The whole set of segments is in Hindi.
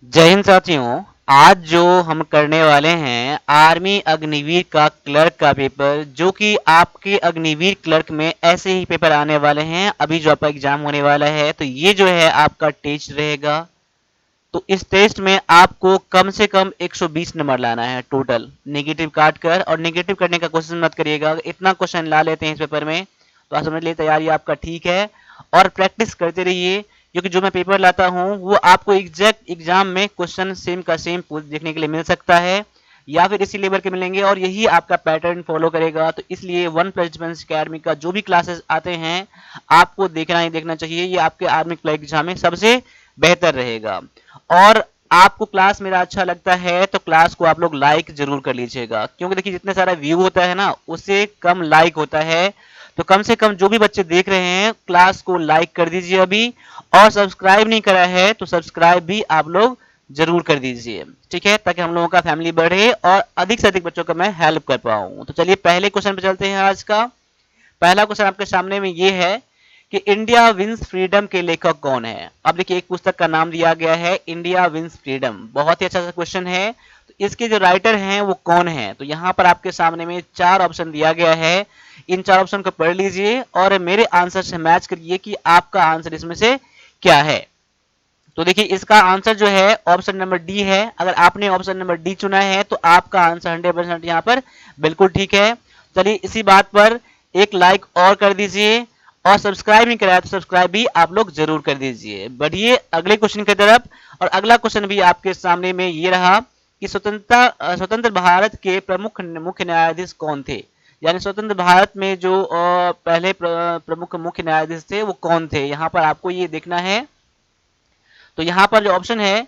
जय हिंद साथियों। आज जो हम करने वाले हैं आर्मी अग्निवीर का क्लर्क का पेपर, जो कि आपके अग्निवीर क्लर्क में ऐसे ही पेपर आने वाले हैं। अभी जो आपका एग्जाम होने वाला है, तो ये जो है आपका टेस्ट रहेगा। तो इस टेस्ट में आपको कम से कम 120 नंबर लाना है टोटल, नेगेटिव काट कर। और नेगेटिव करने का कोशिश मत करिएगा, इतना क्वेश्चन ला लेते हैं इस पेपर में तो आप समझ लिए तैयारी आपका ठीक है। और प्रैक्टिस करते रहिए, क्योंकि जो मैं पेपर लाता हूँ वो आपको एग्जैक्ट एग्जाम में क्वेश्चन सेम का सेम देखने के लिए मिल सकता है, या फिर इसी लेवल के मिलेंगे, और यही आपका पैटर्न फॉलो करेगा। तो इसलिए वन प्लस डिफेंस अकेडमी का जो भी क्लासेस आते हैं आपको देखना ही देखना चाहिए। ये आपके आर्मी क्लर्क एग्जाम में सबसे बेहतर रहेगा। और आपको क्लास मेरा अच्छा लगता है तो क्लास को आप लोग लाइक जरूर कर लीजिएगा, क्योंकि देखिए जितने सारा व्यू होता है ना उससे कम लाइक होता है। तो कम से कम जो भी बच्चे देख रहे हैं क्लास को लाइक कर दीजिए अभी। और सब्सक्राइब नहीं करा है तो सब्सक्राइब भी आप लोग जरूर कर दीजिए, ठीक है, ताकि हम लोगों का फैमिली बढ़े और अधिक से अधिक बच्चों का मैं हेल्प कर पाऊँ। तो चलिए पहले क्वेश्चन पे चलते हैं। आज का पहला क्वेश्चन आपके सामने में ये है कि इंडिया विंस फ्रीडम के लेखक कौन है। अब देखिए एक पुस्तक का नाम दिया गया है इंडिया विंस फ्रीडम, बहुत ही अच्छा सा क्वेश्चन है। तो इसके जो राइटर हैं वो कौन है, तो यहाँ पर आपके सामने में चार ऑप्शन दिया गया है। इन चार ऑप्शन को पढ़ लीजिए और मेरे आंसर से मैच करिए कि आपका आंसर इसमें से क्या है। तो देखिए इसका आंसर जो है ऑप्शन नंबर डी है। अगर आपने ऑप्शन नंबर डी चुना है तो आपका आंसर 100% यहाँ पर बिल्कुल ठीक है। चलिए इसी बात पर एक लाइक और कर दीजिए, और सब्सक्राइब नहीं कराया तो सब्सक्राइब भी आप लोग जरूर कर दीजिए। बढ़िए अगले क्वेश्चन की तरफ। और अगला क्वेश्चन भी आपके सामने में ये रहा कि स्वतंत्र भारत के प्रमुख मुख्य न्यायाधीश कौन थे। यानी स्वतंत्र भारत में जो पहले प्रमुख मुख्य न्यायाधीश थे वो कौन थे, यहाँ पर आपको ये देखना है। तो यहाँ पर जो ऑप्शन है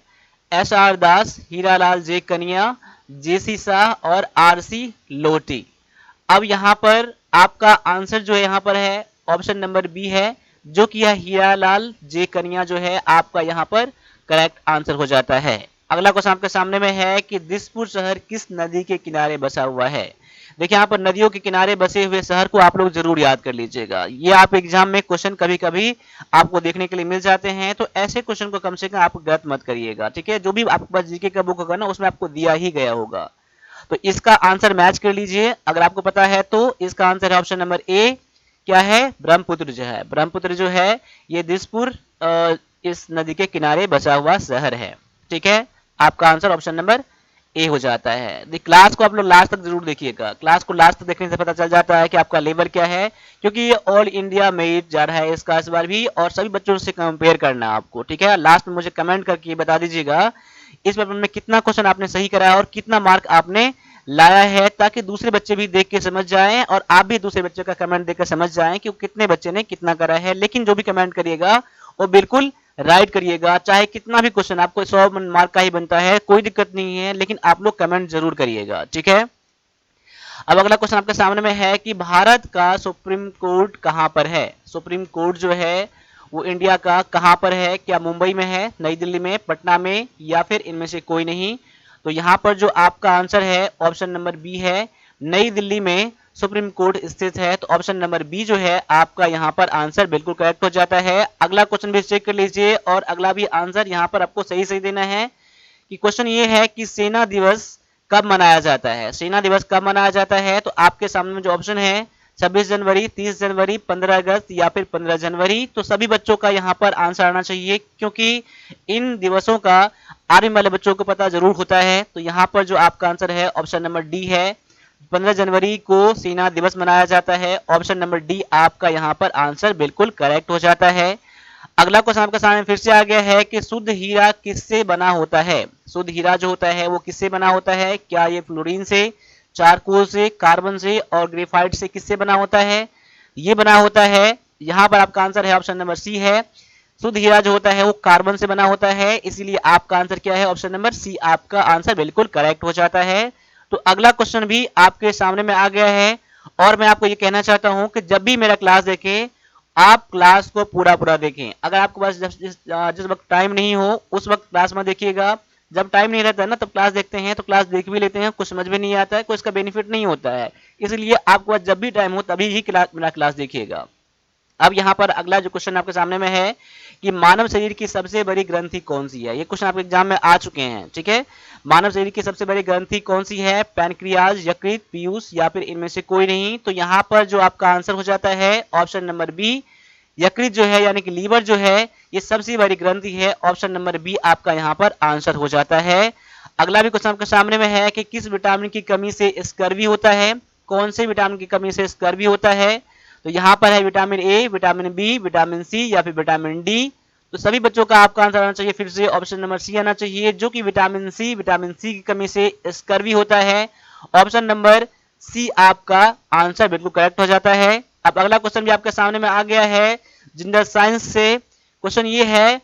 एस आर दास, हीरालाल जे कनिया, जेसी शाह और आर सी लोटी। अब यहाँ पर आपका आंसर जो है यहाँ पर है ऑप्शन नंबर बी है, जो कि यह हीरालाल जे कनिया जो है आपका यहाँ पर करेक्ट आंसर हो जाता है। अगला क्वेश्चन आपके सामने में है कि दिसपुर शहर किस नदी के किनारे बसा हुआ है। देखिए यहाँ पर नदियों के किनारे बसे हुए शहर को आप लोग जरूर याद कर लीजिएगा। ये आप एग्जाम में क्वेश्चन कभी कभी आपको देखने के लिए मिल जाते हैं, तो ऐसे क्वेश्चन को कम से कम आप गलत मत करिएगा, ठीक है। जो भी आपके पास जीके का बुक होगा ना उसमें आपको दिया ही गया होगा। तो इसका आंसर मैच कर लीजिए अगर आपको पता है तो। इसका आंसर है ऑप्शन नंबर ए, क्या है, ब्रह्मपुत्र जो है। ब्रह्मपुत्र जो है ये दिसपुर इस नदी के किनारे बसा हुआ शहर है, ठीक है। आपका आंसर ऑप्शन नंबर ए हो जाता है। क्लास को आप लोग लास्ट तक जरूर देखिएगा, क्लास को लास्ट तक देखने से पता चल जाता है कि आपका लेवल क्या है, क्योंकि ये ऑल इंडिया मेरिट जा रहा है इसका इस बार भी, और सभी बच्चों से कंपेयर करना है आपको, ठीक है। लास्ट में मुझे कमेंट करके बता दीजिएगा इस पेपर में कितना क्वेश्चन आपने सही करा है और कितना मार्क आपने लाया है, ताकि दूसरे बच्चे भी देख के समझ जाएं और आप भी दूसरे बच्चे का कमेंट देख कर समझ जाएं कि कितने बच्चे ने कितना करा है। लेकिन जो भी कमेंट करिएगा वो बिल्कुल राइट करिएगा, चाहे कितना भी क्वेश्चन आपको 100 मार्क का ही बनता है, कोई दिक्कत नहीं है, लेकिन आप लोग कमेंट जरूर करिएगा, ठीक है। अब अगला क्वेश्चन आपके सामने में है कि भारत का सुप्रीम कोर्ट कहां पर है। सुप्रीम कोर्ट जो है वो इंडिया का कहां पर है, क्या मुंबई में है, नई दिल्ली में, पटना में, या फिर इनमें से कोई नहीं। तो यहाँ पर जो आपका आंसर है ऑप्शन नंबर बी है, नई दिल्ली में सुप्रीम कोर्ट स्थित है। तो ऑप्शन नंबर बी जो है आपका यहाँ पर आंसर बिल्कुल करेक्ट हो जाता है। अगला क्वेश्चन भी चेक कर लीजिए और अगला भी आंसर यहाँ पर आपको सही सही देना है। कि क्वेश्चन ये है कि सेना दिवस कब मनाया जाता है। सेना दिवस कब मनाया जाता है, तो आपके सामने में जो ऑप्शन है 26 जनवरी, 30 जनवरी, 15 अगस्त या फिर 15 जनवरी। तो सभी बच्चों का यहाँ पर आंसर आना चाहिए, क्योंकि इन दिवसों का आर्मी वाले बच्चों को पता जरूर होता है। तो यहाँ पर जो आपका आंसर है ऑप्शन नंबर डी है, 15 जनवरी को सेना दिवस मनाया जाता है। ऑप्शन नंबर डी आपका यहाँ पर आंसर बिल्कुल करेक्ट हो जाता है। अगला क्वेश्चन आपके सामने फिर से आ गया है कि शुद्ध हीरा किससे बना होता है। शुद्ध हीरा जो होता है वो किससे बना होता है, क्या ये फ्लोरीन से, चारकोल से, कार्बन से और ग्रेफाइट से, किससे बना होता है। ये बना होता है, यहाँ पर आपका आंसर है ऑप्शन नंबर सी है। शुद्ध हीरा जो होता है वो कार्बन से बना होता है, इसीलिए आपका आंसर क्या है, ऑप्शन नंबर सी आपका आंसर बिल्कुल करेक्ट हो जाता है। तो अगला क्वेश्चन भी आपके सामने में आ गया है, और मैं आपको ये कहना चाहता हूं कि जब भी मेरा क्लास देखें आप क्लास को पूरा पूरा देखें। अगर आपके पास जिस वक्त टाइम नहीं हो उस वक्त क्लास में देखिएगा। जब टाइम नहीं रहता है ना तब क्लास देखते हैं, तो क्लास देख भी लेते हैं, कुछ समझ में नहीं आता है, कोई इसका बेनिफिट नहीं होता है। इसलिए आपको जब भी टाइम हो तभी ही मेरा क्लास देखिएगा। अब यहाँ पर अगला जो क्वेश्चन आपके सामने में है कि मानव शरीर की सबसे बड़ी ग्रंथि कौन सी है। ये क्वेश्चन आपके एग्जाम में आ चुके हैं, ठीक है। मानव शरीर की सबसे बड़ी ग्रंथि कौन सी है, पैनक्रियाज, यकृत, पीयूष या फिर इनमें से कोई नहीं। तो यहाँ पर जो आपका आंसर हो जाता है ऑप्शन नंबर बी, यकृत जो है यानी कि लीवर जो है ये सबसे बड़ी ग्रंथि है। ऑप्शन नंबर बी आपका यहाँ पर आंसर हो जाता है। अगला भी क्वेश्चन आपके सामने में है कि किस विटामिन की कमी से स्कर्वी होता है, कौन से विटामिन की कमी से स्कर्वी होता है। तो यहाँ पर है vitamin A, vitamin B, vitamin C या फिर विटामिन डी। तो सभी बच्चों का आपका आंसर आना चाहिए फिर से ऑप्शन नंबर सी आना चाहिए, जो कि विटामिन सी की कमी से स्कर्वी होता है। ऑप्शन नंबर सी आपका आंसर बिल्कुल करेक्ट हो जाता है। अब अगला क्वेश्चन भी आपके सामने में आ गया है जनरल साइंस से। क्वेश्चन ये है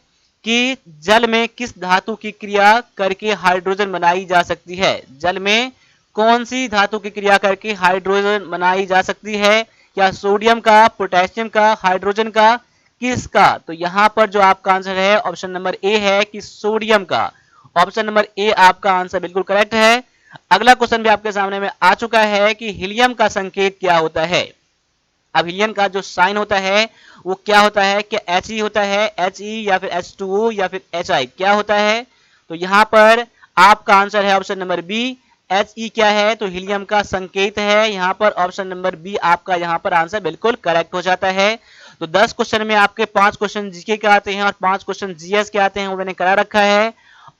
कि जल में किस धातु की क्रिया करके हाइड्रोजन बनाई जा सकती है। जल में कौन सी धातु की क्रिया करके हाइड्रोजन बनाई जा सकती है, क्या सोडियम का, पोटेशियम का, हाइड्रोजन का, किसका। तो यहाँ पर जो आपका आंसर है ऑप्शन नंबर ए है कि सोडियम का। ऑप्शन नंबर ए आपका आंसर बिल्कुल करेक्ट है। अगला क्वेश्चन भी आपके सामने में आ चुका है कि हीलियम का संकेत क्या होता है। अब हीलियम का जो साइन होता है वो क्या होता है, क्या एच ई होता है, एच ई या फिर H2O या फिर एच आई क्या होता है। तो यहाँ पर आपका आंसर है option number B, H E क्या है तो हीलियम का संकेत है। यहाँ पर ऑप्शन नंबर बी आपका यहाँ पर आंसर बिल्कुल करेक्ट हो जाता है। तो 10 क्वेश्चन में आपके 5 क्वेश्चन जीके के आते हैं और 5 क्वेश्चन जीएस के आते हैं, वो मैंने करा रखा है।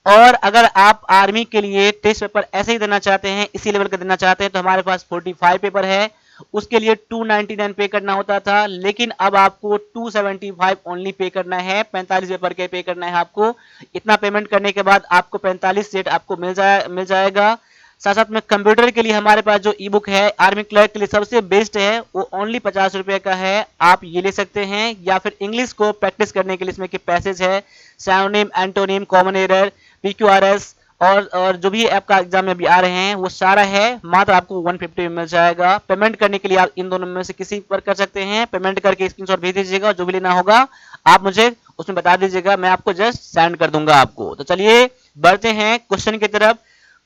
और अगर आप आर्मी के लिए टेस्ट पेपर ऐसे ही देना चाहते हैं, इसी लेवल का देना चाहते हैं, तो हमारे पास 45 पेपर है। उसके लिए 299 पे करना होता था, लेकिन अब आपको 275 ओनली पे करना है। 45 पेपर के पे करना है आपको। इतना पेमेंट करने के बाद आपको 45 सेट आपको मिल जाएगा। साथ साथ में कंप्यूटर के लिए हमारे पास जो ई बुक है आर्मी क्लर्क के लिए सबसे बेस्ट है, वो ओनली 50 रुपए का है, आप ये ले सकते हैं। या फिर इंग्लिश को प्रैक्टिस करने के लिए इसमें के पैसेज है, synonym, antonym, common error, PQRS और जो भी आपका एग्जाम में भी आ रहे हैं वो सारा है, मात्र आपको 150 में मिल जाएगा। पेमेंट करने के लिए आप इन दोनों में से किसी पर कर सकते हैं। पेमेंट करके स्क्रीनशॉट भेज दीजिएगा, जो भी लेना होगा आप मुझे उसमें बता दीजिएगा, मैं आपको जस्ट सेंड कर दूंगा आपको। तो चलिए बढ़ते हैं क्वेश्चन की तरफ।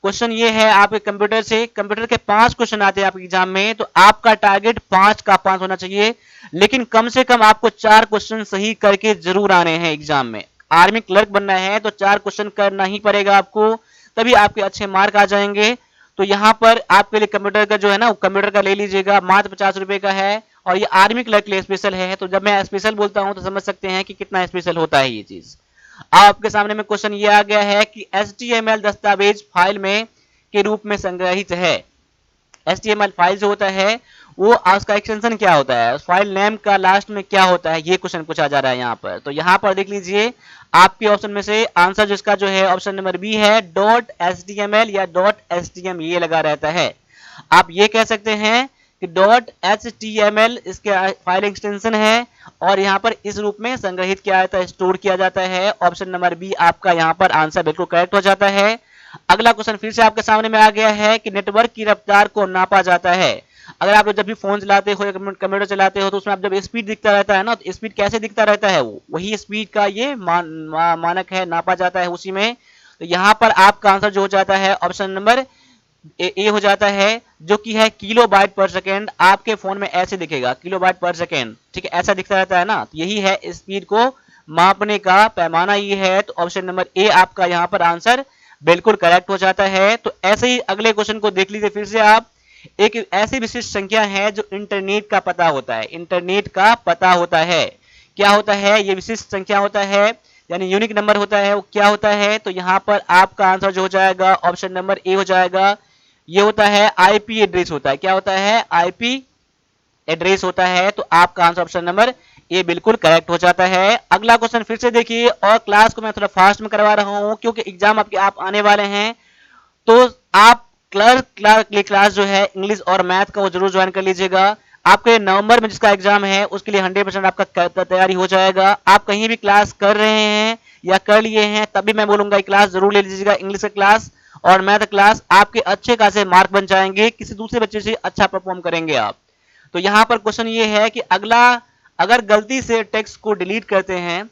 क्वेश्चन ये है आपके कंप्यूटर से, कंप्यूटर के 5 क्वेश्चन आते हैं आपके एग्जाम में, तो आपका टारगेट 5 का 5 होना चाहिए, लेकिन कम से कम आपको 4 क्वेश्चन सही करके जरूर आने हैं एग्जाम में। आर्मी क्लर्क बनना है तो 4 क्वेश्चन करना ही पड़ेगा आपको, तभी आपके अच्छे मार्क आ जाएंगे। तो यहाँ पर आपके लिए कंप्यूटर का जो है ना, कंप्यूटर का ले लीजिएगा, मात्र 50 रुपए का है। और ये आर्मी क्लर्क के लिए स्पेशल है, तो जब मैं स्पेशल बोलता हूँ तो समझ सकते हैं कि कितना स्पेशल होता है ये चीज। आपके सामने में क्वेश्चन ये आ गया है कि HTML दस्तावेज फाइल में के रूप में संग्रहित है। HTML फाइल जो होता है वो उसका एक्सटेंशन क्या होता है, फाइल नेम का लास्ट में क्या होता है, ये क्वेश्चन पूछा जा रहा है यहाँ पर। तो यहाँ पर देख लीजिए आपके ऑप्शन में से आंसर जिसका जो है ऑप्शन नंबर बी है, .html या .htm ये लगा रहता है। आप ये कह सकते हैं कि .html इसके फाइल एक्सटेंशन है और यहाँ पर इस रूप में संग्रहित किया जाता है, स्टोर किया जाता है। ऑप्शन नंबर बी आपका यहाँ पर आंसर बिल्कुल करेक्ट हो जाता है। अगला क्वेश्चन फिर से आपके सामने में आ गया है कि नेटवर्क की रफ्तार को नापा जाता है। अगर आप जब भी फोन चलाते हो या कंप्यूटर चलाते हो तो उसमें आप जब स्पीड दिखता रहता है ना, तो स्पीड कैसे दिखता रहता है, वो वही स्पीड का ये मानक है, नापा जाता है उसी में। तो यहाँ पर आपका आंसर जो हो जाता है ऑप्शन नंबर ए हो जाता है, जो कि है किलो बाइट पर सेकेंड। आपके फोन में ऐसे दिखेगा किलो बाइट पर सेकेंड, ठीक है, ऐसा दिखता रहता है ना, तो यही है स्पीड को मापने का पैमाना ये है। तो ऑप्शन नंबर ए आपका यहाँ पर आंसर बिल्कुल करेक्ट हो जाता है। तो ऐसे ही अगले क्वेश्चन को देख लीजिए फिर से आप। एक ऐसी विशिष्ट संख्या है जो इंटरनेट का पता होता है, इंटरनेट का पता होता है, क्या होता है, ये विशिष्ट संख्या होता है यानी यूनिक नंबर होता है, वो क्या होता है। तो यहाँ पर आपका आंसर जो हो जाएगा ऑप्शन नंबर ए हो जाएगा, ये होता है आईपी एड्रेस होता है। क्या होता है, आईपी एड्रेस होता है। तो आपका आंसर ऑप्शन नंबर ए बिल्कुल करेक्ट हो जाता है। अगला क्वेश्चन फिर से देखिए, और क्लास को मैं थोड़ा फास्ट में करवा रहा हूँ क्योंकि एग्जाम आपके आप आने वाले हैं। तो आप क्लर्क क्लास जो है इंग्लिश और मैथ का वो जरूर ज्वाइन कर लीजिएगा। आपके नवंबर में जिसका एग्जाम है उसके लिए 100% आपका तैयारी हो जाएगा। आप कहीं भी क्लास कर रहे हैं या कर लिए हैं तभी मैं बोलूंगा क्लास जरूर ले लीजिएगा, इंग्लिश का क्लास और मैथ क्लास। आपके अच्छे खासे मार्क बन जाएंगे, किसी दूसरे बच्चे से अच्छा परफॉर्म करेंगे आप। तो यहाँ पर क्वेश्चन ये है कि अगला, अगर गलती से टेक्स्ट को डिलीट करते हैं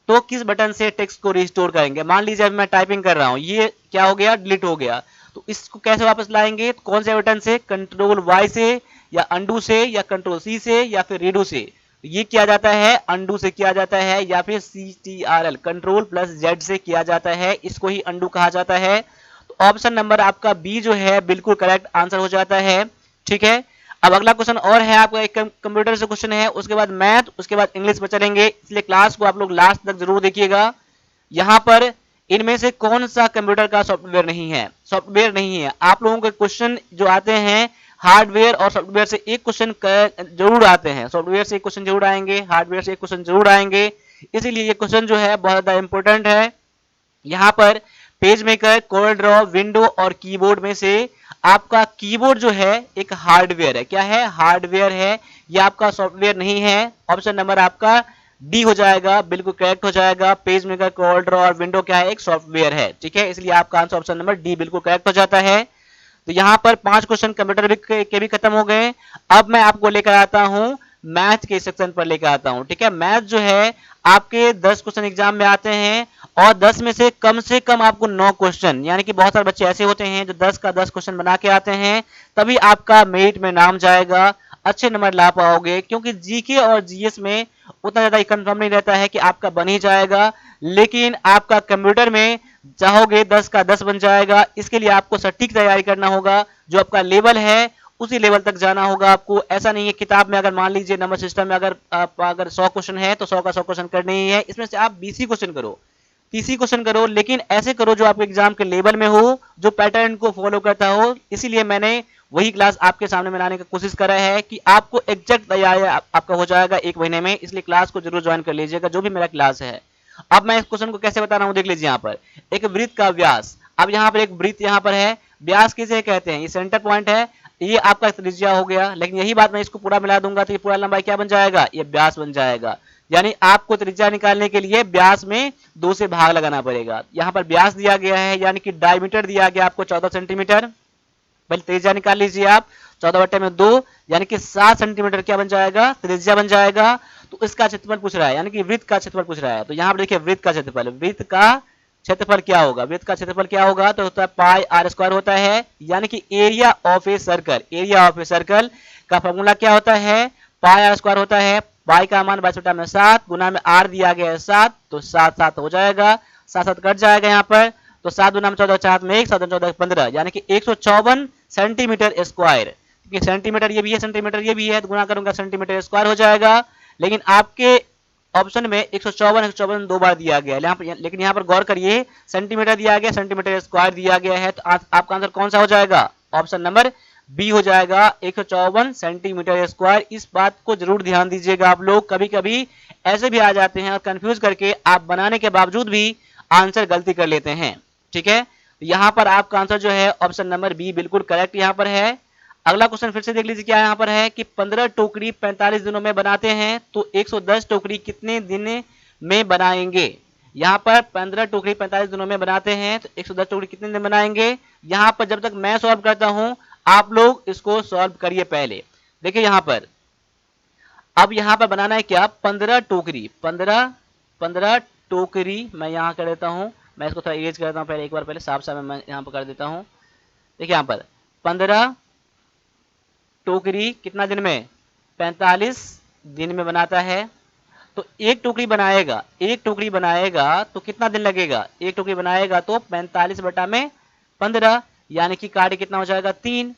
तो किस बटन से टेक्स्ट को रिस्टोर करेंगे। मान लीजिए अभी मैं टाइपिंग कर रहा हूँ, ये क्या हो गया, डिलीट हो गया, तो इसको कैसे वापस लाएंगे, कौन से बटन से, कंट्रोल वाई से या अंडू से या कंट्रोल सी से या फिर रीडू से। ये किया जाता है अंडू से किया जाता है, या फिर CTRL कंट्रोल प्लस जेड से किया जाता है, इसको ही अंडू कहा जाता है। तो ऑप्शन नंबर आपका बी जो है बिल्कुल करेक्ट आंसर हो जाता है। ठीक है, अब अगला क्वेश्चन और है आपका, एक कंप्यूटर से क्वेश्चन है, उसके बाद मैथ, उसके बाद इंग्लिश में चलेंगे, इसलिए क्लास को आप लोग लास्ट तक जरूर देखिएगा। यहाँ पर इनमें से कौन सा कंप्यूटर का सॉफ्टवेयर नहीं है? सॉफ्टवेयर नहीं है। आप लोगों के क्वेश्चन जो आते हैं हार्डवेयर और सॉफ्टवेयर से एक क्वेश्चन जरूर आते हैं, सॉफ्टवेयर से एक क्वेश्चन जरूर आएंगे, हार्डवेयर से एक क्वेश्चन जरूर आएंगे, इसीलिए ये क्वेश्चन जो है बहुत ज्यादा इंपॉर्टेंट है। यहाँ पर page maker, Corel Draw, window और कीबोर्ड में से आपका कीबोर्ड जो है एक हार्डवेयर है। क्या है? हार्डवेयर है, ये आपका सॉफ्टवेयर नहीं है। ऑप्शन नंबर आपका डी हो जाएगा, बिल्कुल करेक्ट हो जाएगा। पेज मेकर, कोरल ड्रॉ और विंडो क्या है? एक सॉफ्टवेयर है। ठीक है, इसलिए आपका आंसर ऑप्शन नंबर डी बिल्कुल करेक्ट हो जाता है। तो यहाँ पर 5 क्वेश्चन कंप्यूटर के भी खत्म हो गए। अब मैं आपको लेकर आता हूँ मैथ के सेक्शन पर लेकर आता हूँ। ठीक है, मैथ जो है आपके 10 क्वेश्चन एग्जाम में आते हैं, और 10 में से कम आपको 9 क्वेश्चन, यानी कि बहुत सारे बच्चे ऐसे होते हैं जो 10 का 10 क्वेश्चन बना के आते हैं, तभी आपका मेरिट में नाम जाएगा, अच्छे नंबर ला पाओगे। क्योंकि जीके और जीएस में उतना ज्यादा कंफर्म नहीं रहता है कि आपका बन ही जाएगा, लेकिन आपका कंप्यूटर में चाहोगे 10 का 10 बन जाएगा। इसके लिए आपको सटीक तैयारी करना होगा, जो आपका लेवल है उसी लेवल तक जाना होगा आपको। ऐसा नहीं है किताब में अगर मान लीजिए नंबर सिस्टम में अगर 100 क्वेश्चन है तो 100 का 100 क्वेश्चन करने ही है, इसमें से आप 20 ही क्वेश्चन करो, 30 ही क्वेश्चन करो, लेकिन ऐसे करो जो आपके एग्जाम के लेवल में हो, जो पैटर्न को फॉलो करता हो। इसीलिए मैंने वही क्लास आपके सामने में लाने की कोशिश करा है कि आपको एग्जैक्ट तैयारी आपका हो जाएगा 1 महीने में। इसलिए क्लास को जरूर ज्वाइन कर लीजिएगा, जो भी मेरा क्लास है। अब मैं इस क्वेश्चन को कैसे बता रहा हूँ, देख लीजिए। यहाँ पर एक वृत्त का व्यास, अब यहाँ पर एक वृत्त यहाँ पर है, व्यास किसे कहते हैं? ये सेंटर पॉइंट है, ये आपका त्रिज्या हो गया। लेकिन यही बात मैं इसको पूरा मिला दूंगा तो ये पूरा लंबाई क्या बन जाएगा? ये व्यास बन जाएगा। यानी आपको त्रिज्या निकालने के लिए व्यास में 2 से भाग लगाना पड़ेगा। यहाँ पर व्यास दिया गया है, यानी कि डायमीटर दिया गया आपको 14 सेंटीमीटर। पहले त्रिज्या निकाल लीजिए आप, 14/2, यानी कि 7 सेंटीमीटर क्या बन जाएगा? त्रिज्या बन जाएगा। तो इसका क्षेत्रफल पूछ रहा है, यानी कि वृत्त का क्षेत्रफल पूछ रहा है। तो यहाँ पर देखिए वृत्त का क्षेत्रफल, वृत्त का क्षेत्रफल क्या होगा? वृत्त का क्षेत्रफल क्या होगा? तो होता है पाई आर स्क्वायर होता है, यानी कि area of a circle. Area of a circle का फॉर्मूला क्या होता है? पाई आर स्क्वायर होता है। पाई का मान 22/7 गुना में आर दिया गया है 7, तो 7 7 हो जाएगा, 7 7 कट जाएगा यहाँ पर। तो 7 गुना में 14, 4 में 1, 7 14 15, यानी कि 154 सेंटीमीटर स्क्वायर। सेंटीमीटर ये भी है, सेंटीमीटर ये भी है, तो गुना करूंगा सेंटीमीटर स्क्वायर हो जाएगा। लेकिन आपके ऑप्शन में 154 154 दो बार दिया गया है, लेकिन यहाँ पर गौर करिए सेंटीमीटर दिया गया, सेंटीमीटर स्क्वायर दिया गया है। तो आपका आंसर कौन सा हो जाएगा? ऑप्शन नंबर बी हो जाएगा, 154 सेंटीमीटर स्क्वायर। इस बात को जरूर ध्यान दीजिएगा आप लोग, कभी कभी ऐसे भी आ जाते हैं और कंफ्यूज करके आप बनाने के बावजूद भी आंसर गलती कर लेते हैं। ठीक है, यहाँ पर आपका आंसर जो है ऑप्शन नंबर बी बिल्कुल करेक्ट यहाँ पर है। अगला क्वेश्चन फिर से देख लीजिए, क्या यहाँ पर है कि 15 टोकरी 45 दिनों में बनाते हैं, तो 110 टोकरी कितने दिन में बनाएंगे? यहाँ पर 15 टोकरी 45 दिनों में बनाते हैं, तो 110 टोकरी कितने दिन बनाएंगे? यहाँ पर जब तक मैं सॉल्व करता हूँ आप लोग इसको सॉल्व करिए पहले। देखिए यहाँ पर, अब यहाँ पर बनाना है क्या? 15 टोकरी, 15 टोकरी मैं यहाँ कर देता हूँ, मैं इसको थोड़ा इरेज कर देता हूँ पहले, एक बार पहले साफ साफ मैं यहाँ पर कर देता हूँ। देखिए यहाँ पर 15 टोकरी कितना दिन में? 45 दिन में बनाता है। तो एक टोकरी बनाएगा, एक टोकरी बनाएगा तो कितना दिन लगेगा? एक टोकरी बनाएगा तो 45/15, यानी कि कार्य कितना हो जाएगा? 3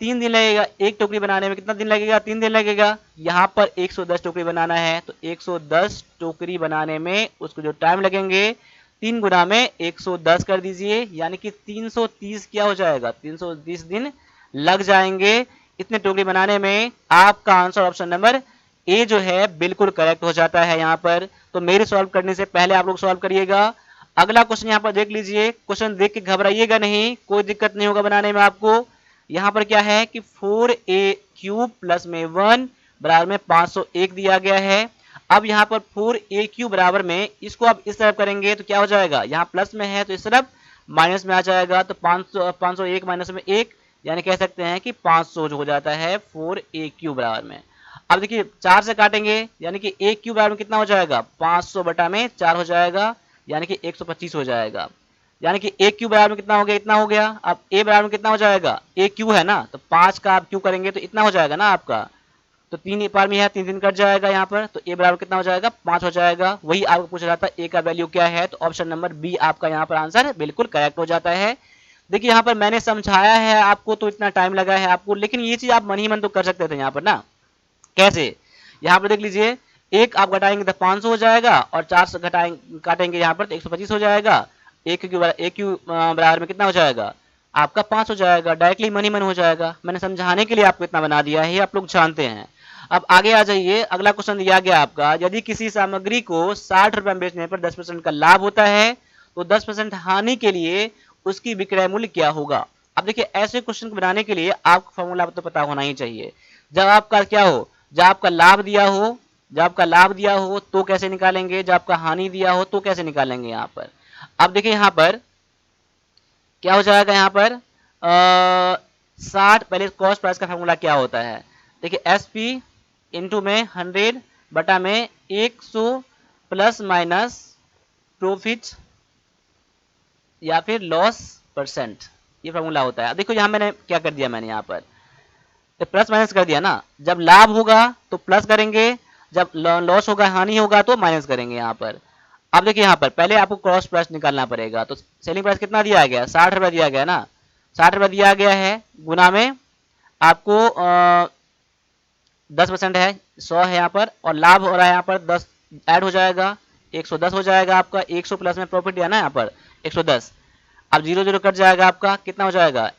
दिन लगेगा। एक टोकरी बनाने में कितना दिन लगेगा? 3 दिन लगेगा। यहाँ पर 110 टोकरी बनाना है, तो 110 टोकरी बनाने में उसको जो टाइम लगेंगे 3 गुना में 110 कर दीजिए, यानी कि 330 क्या हो जाएगा? 330 दिन लग जाएंगे इतने टोकरी बनाने में। आपका आंसर ऑप्शन नंबर ए जो है बिल्कुल करेक्ट हो जाता है यहाँ पर। तो मेरे सॉल्व करने से पहले आप लोग सॉल्व करिएगा। अगला क्वेश्चन यहाँ पर देख लीजिए, क्वेश्चन देख के घबराइएगा नहीं, कोई दिक्कत नहीं होगा बनाने में आपको। यहाँ पर क्या है कि 4a³ प्लस में 1 बराबर में 501 दिया गया है। अब यहाँ पर 4a³ बराबर में इसको आप इस तरफ करेंगे तो क्या हो जाएगा? यहाँ प्लस में है तो इस तरफ माइनस में आ जाएगा, तो 501 माइनस में 1, यानी कह सकते हैं कि 500 जो हो जाता है 4a³ बराबर में। अब देखिए 4 से काटेंगे, यानी कि a³ बराबर में कितना हो जाएगा? 500/4 हो जाएगा, यानी कि 125 हो जाएगा। यानी कि a³ बराबर में कितना हो गया? इतना हो गया। अब a बराबर में कितना हो जाएगा? a³ है ना, तो 5 का आप क्यू करेंगे तो इतना हो जाएगा ना आपका। तो 3 पार में है, 3 कट जाएगा यहाँ पर, तो ए बराबर कितना हो जाएगा 5 हो जाएगा। वही आपको पूछ रहा था ए का वैल्यू क्या है, तो ऑप्शन नंबर बी आपका यहाँ पर आंसर बिल्कुल करेक्ट हो जाता है। देखिए यहाँ पर मैंने समझाया है आपको तो इतना टाइम लगा है आपको, लेकिन ये चीज आप मन ही मन तो कर सकते थे यहाँ पर ना। कैसे, यहाँ पर देख लीजिए, एक आप घटाएंगे तो 500 हो जाएगा, और 4 से घटाएंगे काटेंगे यहाँ पर तो 125 हो जाएगा। एक क्यू बराबर में कितना हो जाएगा आपका 5 हो जाएगा। डायरेक्टली मन ही मन हो जाएगा। मैंने समझाने के लिए आपको इतना बना दिया है, आप लोग जानते हैं। अब आगे आ जाइए, अगला क्वेश्चन दिया गया आपका, यदि किसी सामग्री को 60 रुपए में बेचने पर 10% का लाभ होता है तो 10% हानि के लिए उसकी विक्रय मूल्य क्या होगा। अब देखिए ऐसे क्वेश्चन को बनाने के लिए आपको फॉर्मूला तो पता होना ही चाहिए। जब आपका क्या हो, जब आपका लाभ दिया हो, जब आपका लाभ दिया हो तो कैसे निकालेंगे, जब आपका हानि दिया हो तो कैसे निकालेंगे यहाँ पर। अब देखिए यहाँ पर क्या हो जाएगा, यहाँ पर 60, पहले कॉस्ट प्राइस का फॉर्मूला क्या होता है, देखिए एस पी इंटू में 100 बटा में 100 प्लस माइनस प्रॉफिट या फिर लॉस परसेंट, ये फॉर्मूला होता है। अब देखो यहाँ मैंने क्या कर दिया, मैंने यहाँ पर तो प्लस माइनस कर दिया ना। जब लाभ होगा तो प्लस करेंगे, जब लॉस होगा हानि होगा तो माइनस करेंगे यहाँ पर। अब देखिए यहाँ पर पहले आपको क्रॉस प्राइस निकालना पड़ेगा, तो सेलिंग प्राइस कितना दिया गया 60 रुपये दिया गया ना, 60 रुपये दिया गया है, गुना में आपको 10% है 100 है यहाँ पर, और लाभ हो रहा है यहाँ पर 10 ऐड हो जाएगा 110 हो जाएगा आपका। 100 प्लस में प्रॉफिट दिया ना यहाँ पर 110, अब 0 कट जाएगा आपका, कितना हो जाएगा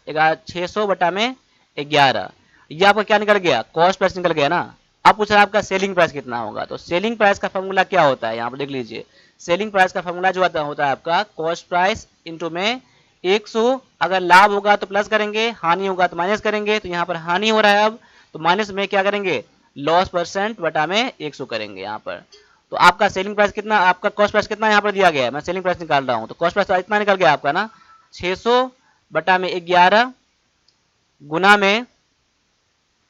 600 बटा में 11। ये आपका क्या निकल गया, कॉस्ट प्राइस निकल गया ना। अब पूछ रहा है आपका सेलिंग प्राइस कितना होगा, तो सेलिंग प्राइस का फॉर्मूला क्या होता है यहाँ पर देख लीजिए। सेलिंग प्राइस का फॉर्मूला जो होता है आपका कॉस्ट प्राइस इंटू में 100, अगर लाभ होगा तो प्लस करेंगे, हानि होगा तो माइनस करेंगे। तो यहाँ पर हानि हो रहा है, अब तो माइनस में क्या करेंगे लॉस परसेंट बटा में 100 करेंगे यहाँ पर। तो आपका सेलिंग प्राइस कितना, आपका कॉस्ट प्राइस कितना यहाँ पर दिया गया है, मैं सेलिंग प्राइस निकाल रहा हूँ, तो कॉस्ट प्राइस इतना निकल गया आपका ना 600 बटा में 11 गुना में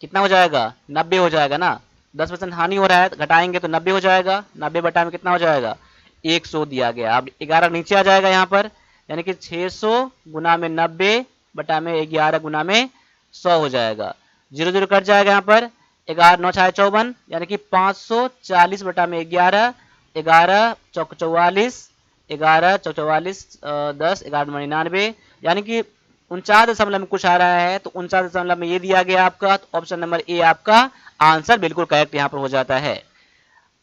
कितना हो जाएगा 90 हो जाएगा ना। 10% हानि हो रहा है, घटाएंगे तो 90 हो जाएगा, 90 बटा में कितना हो जाएगा 100 दिया गया। अब 11 नीचे आ जाएगा यहाँ पर, यानी कि 600 गुना में 90 बटा में 11 गुना में 100 हो जाएगा। 0 कट जाएगा यहाँ पर, 11 9 6 54, यानी कि 540 बटा में 11, 11 चौक 44, 11 चौक 44 10 11 99, यानी कि 49 में कुछ आ रहा है, तो 49 में ये दिया गया आपका, तो ऑप्शन नंबर ए आपका आंसर बिल्कुल करेक्ट यहाँ पर हो जाता है।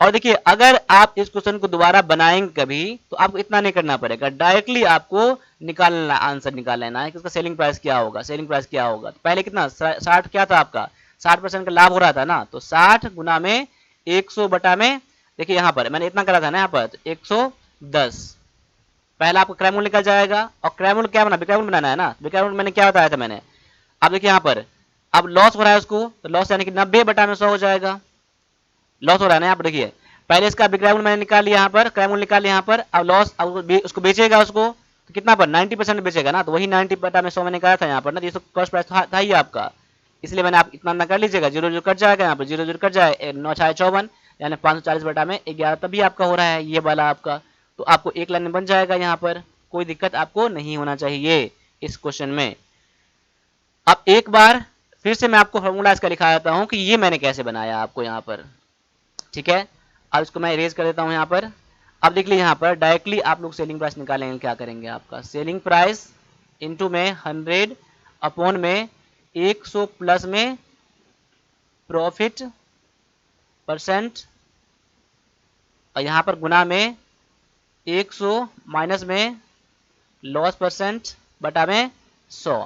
और देखिए अगर आप इस क्वेश्चन को दोबारा बनाएंगे कभी तो आपको इतना नहीं करना पड़ेगा, डायरेक्टली आपको निकालना, आंसर निकाल लेना है कि उसका सेलिंग प्राइस क्या होगा, सेलिंग प्राइस क्या होगा। तो पहले कितना 60 क्या था आपका 60% का लाभ हो रहा था ना, तो 60 गुना में 100 बटा में, देखिए यहाँ पर मैंने इतना करा था ना यहाँ पर, तो 110 पहला आपका क्रय मूल्य निकल जाएगा। और क्रय मूल्य क्या बना, विक्रय मूल्य बनाना है ना, विक्रय मूल्य मैंने क्या बताया था मैंने। अब देखिए यहाँ पर अब लॉस हो रहा है उसको, तो लॉस यानी कि 90 बटा में 100 हो जाएगा, लॉस हो रहा है ना यहाँ पर। देखिए पहले इसका विक्रय मूल्य मैंने निकाल लिया यहाँ पर, क्रय मूल्य निकाल लिया यहाँ पर। अब लॉस, अब उसको बेचेगा उसको, तो कितना पर 90% बेचेगा ना, तो वही 90 बटा में 100 मैंने निकाला था यहाँ पर ना, ये कॉस्ट प्राइस था ही आपका, इसलिए मैंने आप इतना ना कर लीजिएगा। 0 कट जाएगा यहाँ पर, 0 कट जाए 9 6 54, यानी 540 बटा में 11 तभी आपका हो रहा है ये वाला आपका। तो आपको एक लाइन में बन जाएगा यहाँ पर, कोई दिक्कत आपको नहीं होना चाहिए इस क्वेश्चन में। अब एक बार फिर से मैं आपको फॉर्मूला इसका लिखा देता हूँ कि ये मैंने कैसे बनाया आपको यहाँ पर, ठीक है। अब इसको मैं इरेज कर देता हूँ यहाँ पर। अब देख लीजिए यहाँ पर डायरेक्टली आप लोग सेलिंग प्राइस निकालेंगे, क्या करेंगे आपका सेलिंग प्राइस इंटू में 100 अपॉन में 100 प्लस में प्रॉफिट परसेंट, और यहाँ पर गुना में 100 माइनस में लॉस परसेंट बटा में 100।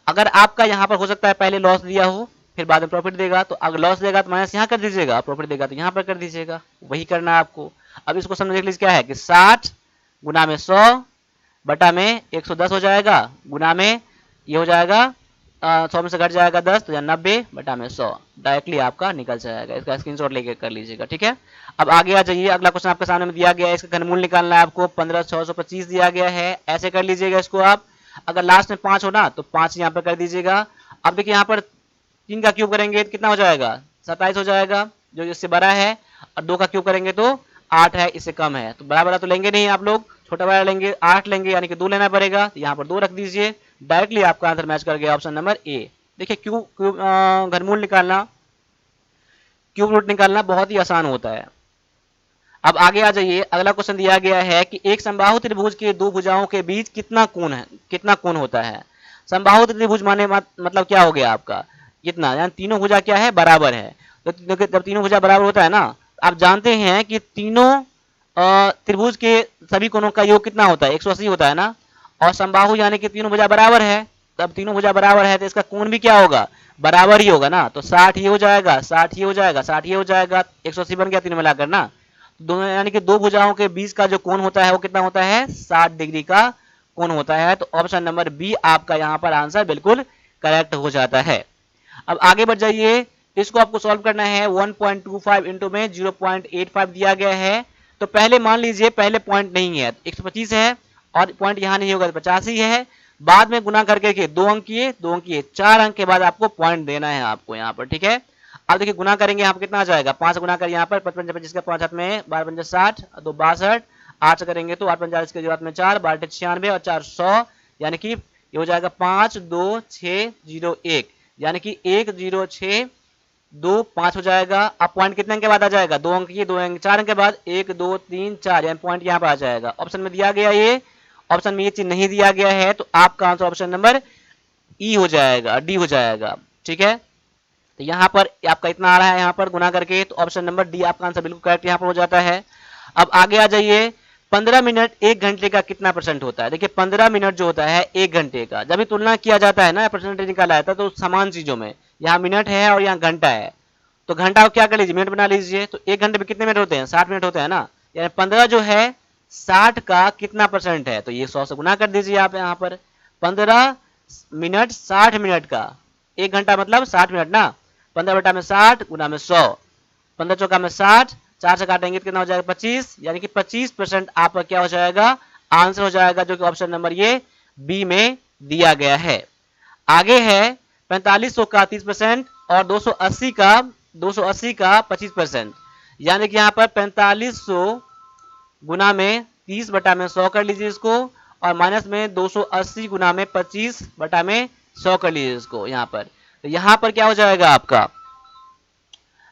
अगर आपका यहाँ पर हो सकता है पहले लॉस दिया हो फिर बाद में प्रॉफिट देगा, तो अगर लॉस देगा तो माइनस यहाँ कर दीजिएगा, प्रॉफिट देगा तो यहाँ पर कर दीजिएगा, वही करना है आपको। अब इसको समझ देख लीजिए क्या है कि 60 गुना में 100 बटा में 110 हो जाएगा, गुना में ये हो जाएगा 100 में से घट जाएगा 10, तो 90 बटा में 100 डायरेक्टली आपका निकल जाएगा। इसका स्क्रीनशॉट लेके कर लीजिएगा, ठीक है। अब आगे आ जाइए, अगला क्वेश्चन आपके सामने में दिया गया है, इसका घनमूल निकालना है आपको, 15,625 दिया गया है, ऐसे कर लीजिएगा इसको आप। अगर लास्ट में 5 हो ना तो 5 यहाँ पर कर दीजिएगा। अब देखिए यहाँ पर 3 का क्यूब करेंगे तो कितना हो जाएगा 27 हो जाएगा, जो इससे बड़ा है, और 2 का क्यूब करेंगे तो 8 है, इससे कम है, तो बड़ा बड़ा तो लेंगे नहीं आप लोग, छोटा बड़ा लेंगे 8 लेंगे, यानी कि 2 लेना पड़ेगा, तो यहाँ पर 2 रख दीजिए, डायरेक्टली आपका आंसर मैच कर गया ऑप्शन नंबर ए। देखिए क्यों घनमूल निकालना, क्यूब रूट निकालना बहुत ही आसान होता है। अब आगे आ जाइए, अगला क्वेश्चन दिया गया है कि एक समबाहु त्रिभुज के दो भुजाओं के बीच कितना कोण है, कितना कोण होता है। समबाहु त्रिभुज माने मतलब क्या हो गया आपका, कितना, यानी तीनों भुजा क्या है, बराबर है। तो जब तीनों भुजा बराबर होता है ना, आप जानते हैं कि तीनों त्रिभुज के सभी कोणों का योग कितना होता है, 180 होता है ना। और समबाहु यानी कि तीनों भुजा बराबर है, तब तीनों भुजा बराबर है तो इसका कोण भी क्या होगा, बराबर ही होगा ना। तो 60 ये हो जाएगा, 60 ये हो जाएगा, 60 ये हो जाएगा, 180 बन गया तीनों मिलाकर ना। दोनों यानी कि दो भुजाओं के बीच का जो कोण होता है वो कितना होता है, 60 डिग्री का कोण होता है। तो ऑप्शन नंबर बी आपका यहाँ पर आंसर बिल्कुल करेक्ट हो जाता है। अब आगे बढ़ जाइए, इसको आपको सॉल्व करना है। 1.25 इंटू में 0.85 दिया गया है। तो पहले मान लीजिए पहले पॉइंट नहीं है, 125 है और पॉइंट यहाँ नहीं होगा तो 50 ही है। बाद में गुना करके के 2 अंक किए, 2 अंक किए, 4 अंक के बाद आपको पॉइंट देना है आपको यहाँ पर, ठीक है। अब देखिए गुना करेंगे यहाँ पर कितना आ जाएगा, 5 गुना कर यहाँ पर 55 25 का 5 हाथ में 12 पंजा 60, 2 62, 8 से करेंगे तो 8 45 के बाद में 4 12 96 और 4 100, यानी कि ये हो जाएगा 5 2 6 0 1, यानी कि 1 0 6 2 5 हो जाएगा। अब पॉइंट कितने अंक के बाद आ जाएगा, 2 अंक की, 2 अंक 4 अंक के बाद 1 2 3 4, यानी पॉइंट यहाँ पर आ जाएगा। ऑप्शन में दिया गया ये, ऑप्शन में ये चीज नहीं दिया गया है तो आपका आंसर ऑप्शन नंबर ई हो जाएगा, डी हो जाएगा, ठीक है। तो यहाँ पर आपका इतना आ रहा है यहाँ पर गुना करके, तो ऑप्शन नंबर डी आपका आंसर बिल्कुल करेक्ट यहाँ पर हो जाता है। अब आगे आ जाइए, 15 मिनट 1 घंटे का कितना परसेंट होता है। देखिए 15 मिनट जो होता है 1 घंटे का, जब भी तुलना किया जाता है ना, परसेंटेज निकाला जाता है तो समान चीजों में, यहाँ मिनट है और यहाँ घंटा है, तो घंटा को क्या कर लीजिए, मिनट बना लीजिए। तो 1 घंटे में कितने मिनट होते हैं, 60 मिनट होते हैं ना। यानी 15 जो है 60 का कितना परसेंट है, तो ये 100 से गुना कर दीजिए आप यहाँ पर। 15 मिनट 60 मिनट का, 1 घंटा मतलब 60 मिनट ना। 15 बटा में 60 गुना में 100, 15 चौका में 60, 4 से काटेंगे तो कितना हो जाएगा 25, यानी कि 25% आपका क्या हो जाएगा, आंसर हो जाएगा, जो कि ऑप्शन नंबर ये बी में दिया गया है। आगे है 4500 का 30% और 280 का 25%, यानी कि यहाँ पर 4500 गुना में 30 बटा में 100 कर लीजिए इसको, और माइनस में 280 गुना में 25 बटा में 100 कर लीजिए इसको यहाँ पर। तो यहाँ पर क्या हो जाएगा आपका,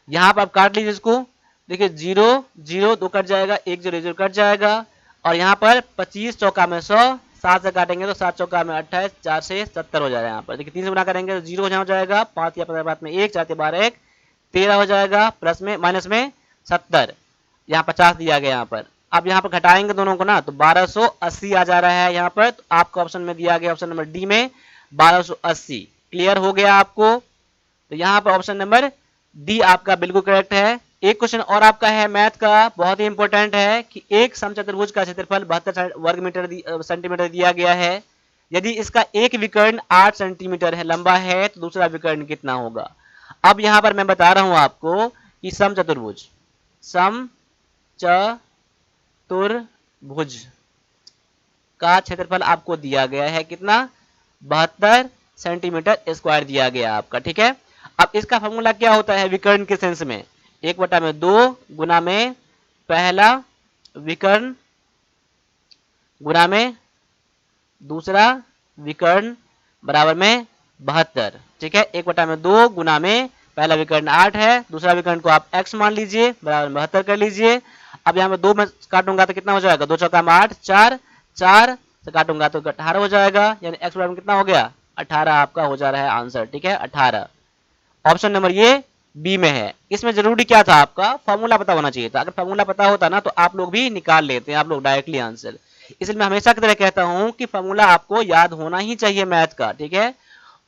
यहाँ पर आप काट लीजिए इसको, देखिए 0 0 2 कट जाएगा, 1 0 0 कट जाएगा, और यहाँ पर 25 चौका में 100, 7 से काटेंगे तो 7 चौका में 28, 4 से 70 हो जाएगा। यहाँ पर देखिए 3 से गुना करेंगे तो 0 हो जाएगा, 5 या 15 बाद में 1, 4 के 12 1 13 हो जाएगा, प्लस में माइनस में 70, यहाँ 50 दिया गया यहाँ पर। अब यहाँ पर घटाएंगे दोनों को ना तो 1280 आ जा रहा है यहाँ पर। तो आपका ऑप्शन में दिया गया ऑप्शन नंबर डी में 1280, क्लियर हो गया आपको। तो यहाँ पर ऑप्शन नंबर डी आपका बिल्कुल करेक्ट है। एक क्वेश्चन और आपका है मैथ का, बहुत ही इंपॉर्टेंट है कि एक समचतुर्भुज का क्षेत्रफल 72 वर्ग मीटर सेंटीमीटर दिया गया है। यदि इसका एक विकर्ण 8 सेंटीमीटर है लंबा है तो दूसरा विकर्ण कितना होगा। अब यहाँ पर मैं बता रहा हूं आपको कि समचतुर्भुज का क्षेत्रफल आपको दिया गया है कितना, 72 सेंटीमीटर स्क्वायर दिया गया आपका, ठीक है। अब इसका फॉर्मूला क्या होता है विकर्ण के सेंस में, 1/2 गुना में पहला विकर्ण गुना में दूसरा विकर्ण बराबर में 72, ठीक है। 1/2 गुना में पहला विकर्ण 8 है, दूसरा विकर्ण को आप x मान लीजिए, बराबर 72 कर लीजिए। अब यहाँ पे 2 में काटूंगा तो कितना हो जाएगा, 2 चौका में 8, 4 4 से काटूंगा तो 18 हो जाएगा, यानी x बराबर कितना हो गया, 18 आपका हो जा रहा है आंसर, ठीक है। 18 ऑप्शन नंबर ये बी में है। इसमें जरूरी क्या था, आपका फॉर्मूला पता होना चाहिए था। अगर फॉर्मूला पता होता ना तो आप लोग भी निकाल लेते हैं, आप लोग डायरेक्टली आंसर। इसलिए मैं हमेशा की तरह कहता हूं कि फॉर्मूला आपको याद होना ही चाहिए मैथ का, ठीक है।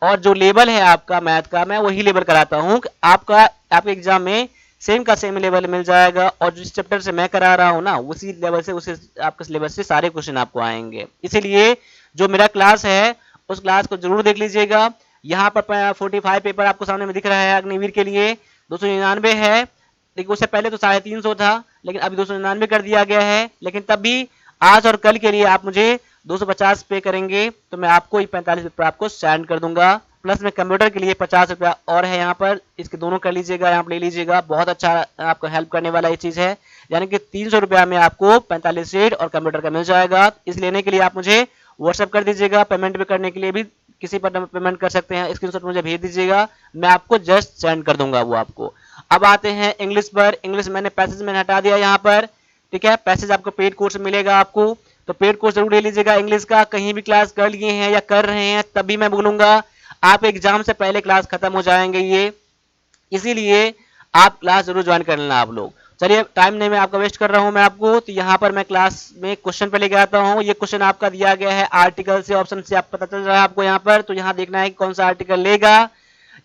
और जो लेवल है आपका मैथ का, मैं वही लेवल कराता हूं कि आपके एग्जाम में सेम का सेम लेवल मिल जाएगा, और जिस चैप्टर से मैं करा रहा हूं ना उसी लेवल से उसी आपके सिलेबस से सारे क्वेश्चन आपको आएंगे। इसीलिए जो मेरा क्लास है उस क्लास को जरूर देख लीजिएगा। यहाँ पर 45 पेपर आपको सामने में दिख रहा है अग्निवीर के लिए 299 है। देखिए उससे पहले तो 350 था, लेकिन अभी 299 कर दिया गया है। लेकिन तब भी आज और कल के लिए आप मुझे 250 पे करेंगे तो मैं आपको 45 पेपर आपको सेंड कर दूंगा। प्लस में कंप्यूटर के लिए 50 रुपया और है यहाँ पर, इसके दोनों कर लीजिएगा, यहाँ पर ले लीजिएगा। बहुत अच्छा आपको हेल्प करने वाला ये चीज़ है, यानी कि 300 रुपया में आपको 45 सेट और कंप्यूटर का मिल जाएगा। इस लेने के लिए आप मुझे व्हाट्सएप कर दीजिएगा। पेमेंट भी करने के लिए भी किसी पर पेमेंट कर सकते हैं, स्क्रीनशॉट मुझे भेज दीजिएगा, मैं आपको जस्ट सेंड कर दूंगा वो आपको। अब आते हैं इंग्लिश पर। इंग्लिश मैंने पैसेज मैंने हटा दिया यहाँ पर, ठीक है। पैसेज आपको पेड कोर्स मिलेगा आपको, तो पेड कोर्स जरूर ले लीजिएगा इंग्लिश का। कहीं भी क्लास कर लिए हैं या कर रहे हैं तभी मैं बोलूंगा, आप एग्जाम से पहले क्लास खत्म हो जाएंगे ये, इसीलिए आप क्लास जरूर ज्वाइन कर लेना आप लोग। चलिए टाइम नहीं मैं आपका वेस्ट कर रहा हूं मैं आपको, तो यहाँ पर मैं क्लास में क्वेश्चन पे लेके आता हूँ। ये क्वेश्चन आपका दिया गया है आर्टिकल से, ऑप्शन से आप पता चल रहा है आपको यहाँ पर, तो यहाँ देखना है कौन सा आर्टिकल लेगा।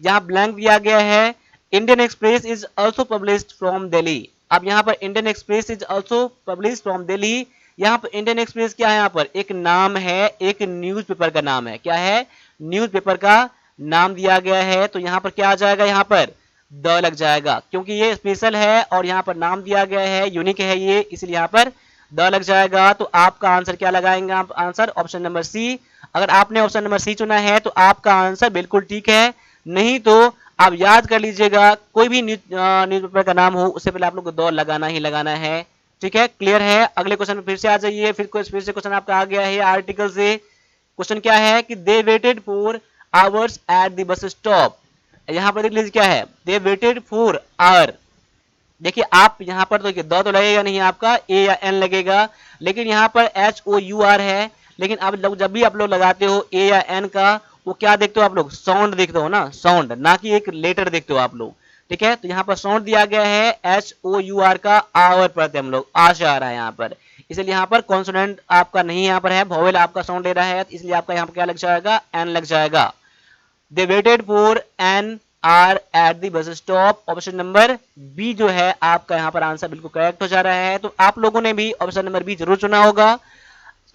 यहाँ ब्लैंक दिया गया है, Indian express is also published from Delhi. अब यहाँ पर Indian express is also published from Delhi, यहाँ पर इंडियन एक्सप्रेस क्या है, यहाँ पर एक नाम है, एक न्यूज़पेपर का नाम है। क्या है? न्यूज़पेपर का नाम दिया गया है, तो यहाँ पर क्या आ जाएगा, यहाँ पर द लग जाएगा, क्योंकि ये स्पेशल है और यहाँ पर नाम दिया गया है, यूनिक है ये, इसलिए यहाँ पर द लग जाएगा। तो आपका आंसर क्या लगाएंगे आप? Answer option number C. अगर आपने ऑप्शन नंबर सी चुना है तो आपका आंसर बिल्कुल ठीक है, नहीं तो आप याद कर लीजिएगा, कोई भी न्यूज़पेपर का नाम हो उससे पहले आप लोग को द लगाना ही लगाना है, ठीक है। क्लियर है? अगले क्वेश्चन में फिर से आ जाइए। फिर से क्वेश्चन आपका आ गया है आर्टिकल से। क्वेश्चन क्या है कि दे waited for hours eight the bus stop. यहाँ पर देख लीजिए क्या है, दे वेटेड फॉर आवर। देखिए आप यहाँ पर तो द तो लगेगा नहीं आपका, ए या एन लगेगा, लेकिन यहाँ पर एच ओ यू आर है। लेकिन अब लोग जब भी आप लोग लगाते हो ए या एन का, वो क्या देखते हो आप लोग? साउंड देखते हो ना, साउंड, ना कि एक लेटर देखते हो आप लोग, ठीक है। तो यहाँ पर साउंड दिया गया है एच ओ यू आर का, आवर पढ़ते हम लोग, आ से आ रहा है यहाँ पर, इसलिए यहाँ पर कॉन्सोनेंट आपका नहीं यहाँ पर है, वोवेल आपका साउंड ले रहा है, इसलिए आपका यहाँ पर क्या लग जाएगा? एन लग जाएगा। They waited for an hour at the bus stop. Option number B जो है आपका यहाँ पर आंसर बिल्कुल करेक्ट हो जा रहा है। तो आप लोगों ने भी ऑप्शन नंबर बी जरूर चुना होगा,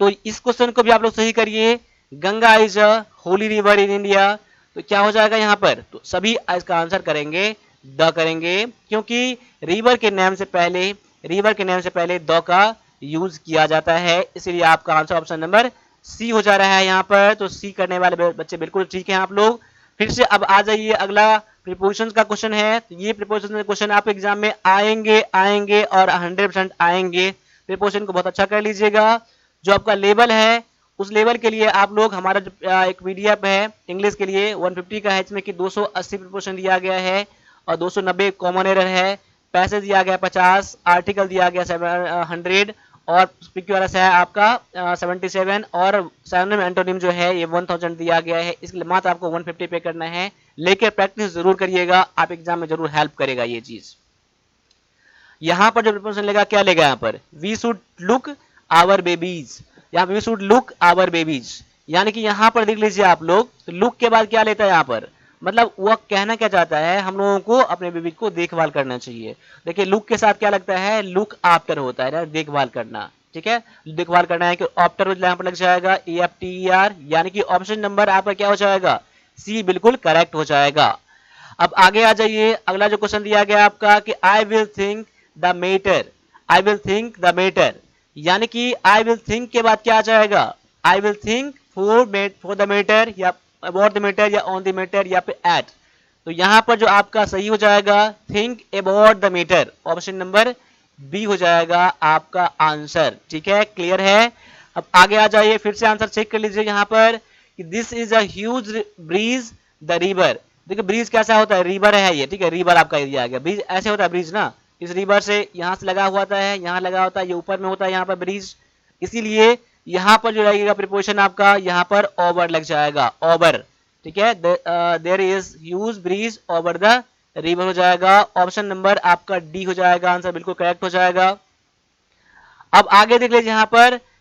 तो इस क्वेश्चन को भी आप लोग सही करिए। Ganga is a Holi river in India, तो क्या हो जाएगा यहाँ पर? तो सभी इसका आंसर करेंगे द करेंगे, क्योंकि रिवर के नाम से पहले द का यूज किया जाता है, इसलिए आपका आंसर ऑप्शन नंबर सी हो जा रहा है यहाँ पर। तो सी करने वाले बच्चे बिल्कुल ठीक है आप लोग। फिर से अब आ जाइए, अगला प्रीपोजिशन का क्वेश्चन है। तो ये प्रीपोजिशन के क्वेश्चन आप एग्जाम में आएंगे और 100% आएंगे। प्रीपोजिशन को बहुत अच्छा कर लीजिएगा। जो आपका लेवल है, उस लेवल के लिए आप लोग हमारा जो एक पीडीएफ है इंग्लिश के लिए 150 का है, इसमें कि 280 प्रीपोजिशन दिया गया है और 290 कॉमन एरर है, पैसेज दिया गया 50, आर्टिकल दिया गया 100 और PQRS है आपका 77 और सिनोनिम एंटोनिम जो है ये 1000 दिया गया है, इसके लिए मात्र आपको 150 पे करना है। लेकर प्रैक्टिस जरूर करिएगा, आप एग्जाम में जरूर हेल्प करेगा ये चीज। यहाँ पर जो प्रिपोजिशन लेगा, क्या लेगा यहाँ पर? We should look our babies, यहाँ we should look our babies, यानी कि यहाँ पर देख लीजिए आप लोग, तो लुक के बाद क्या लेता है यहाँ पर? मतलब वह कहना क्या चाहता है, हम लोगों को अपने बेबी को देखभाल करना चाहिए। देखिए लुक के साथ क्या लगता है? लुक आफ्टर होता है ना, देखभाल करना, ठीक है। देखभाल करना है कि आफ्टर यहाँ पर लग जाएगा EFTER, यानी कि ऑप्शन नंबर आपका क्या हो जाएगा? सी बिल्कुल करेक्ट हो जाएगा। अब आगे आ जाइए, अगला जो क्वेश्चन दिया गया आपका कि I will think the matter, I will think the matter, यानी कि आई विल थिंक के बाद क्या आ जाएगा? I will think for the matter या अबाउट द मैटर या ऑन द मैटर या फिर एट। तो यहाँ पर जो आपका सही हो जाएगा think about the matter, option number B हो जाएगा आपका आंसर, ठीक है। क्लियर है? अब आगे आ जाइए, फिर से आंसर चेक कर लीजिए यहाँ पर कि this is a huge bridge the river. देखिए ब्रिज कैसा होता है? रिवर है ये, ठीक है, रिवर आपका एरिया आ गया। ब्रिज ऐसे होता है, ब्रिज ना, इस रिवर से यहाँ से लगा हुआ है, यहाँ लगा होता है, ये ऊपर में होता है यहाँ पर ब्रिज, इसीलिए यहाँ पर जो लगेगा प्रीपोजिशन आपका यहाँ पर ओवर लग जाएगा, ओवर, ठीक है। There is huge bridge over the river हो जाएगा। ऑप्शन नंबर आपका डी हो जाएगा, आंसर बिल्कुल करेक्ट हो जाएगा। अब आगे देख लीजिए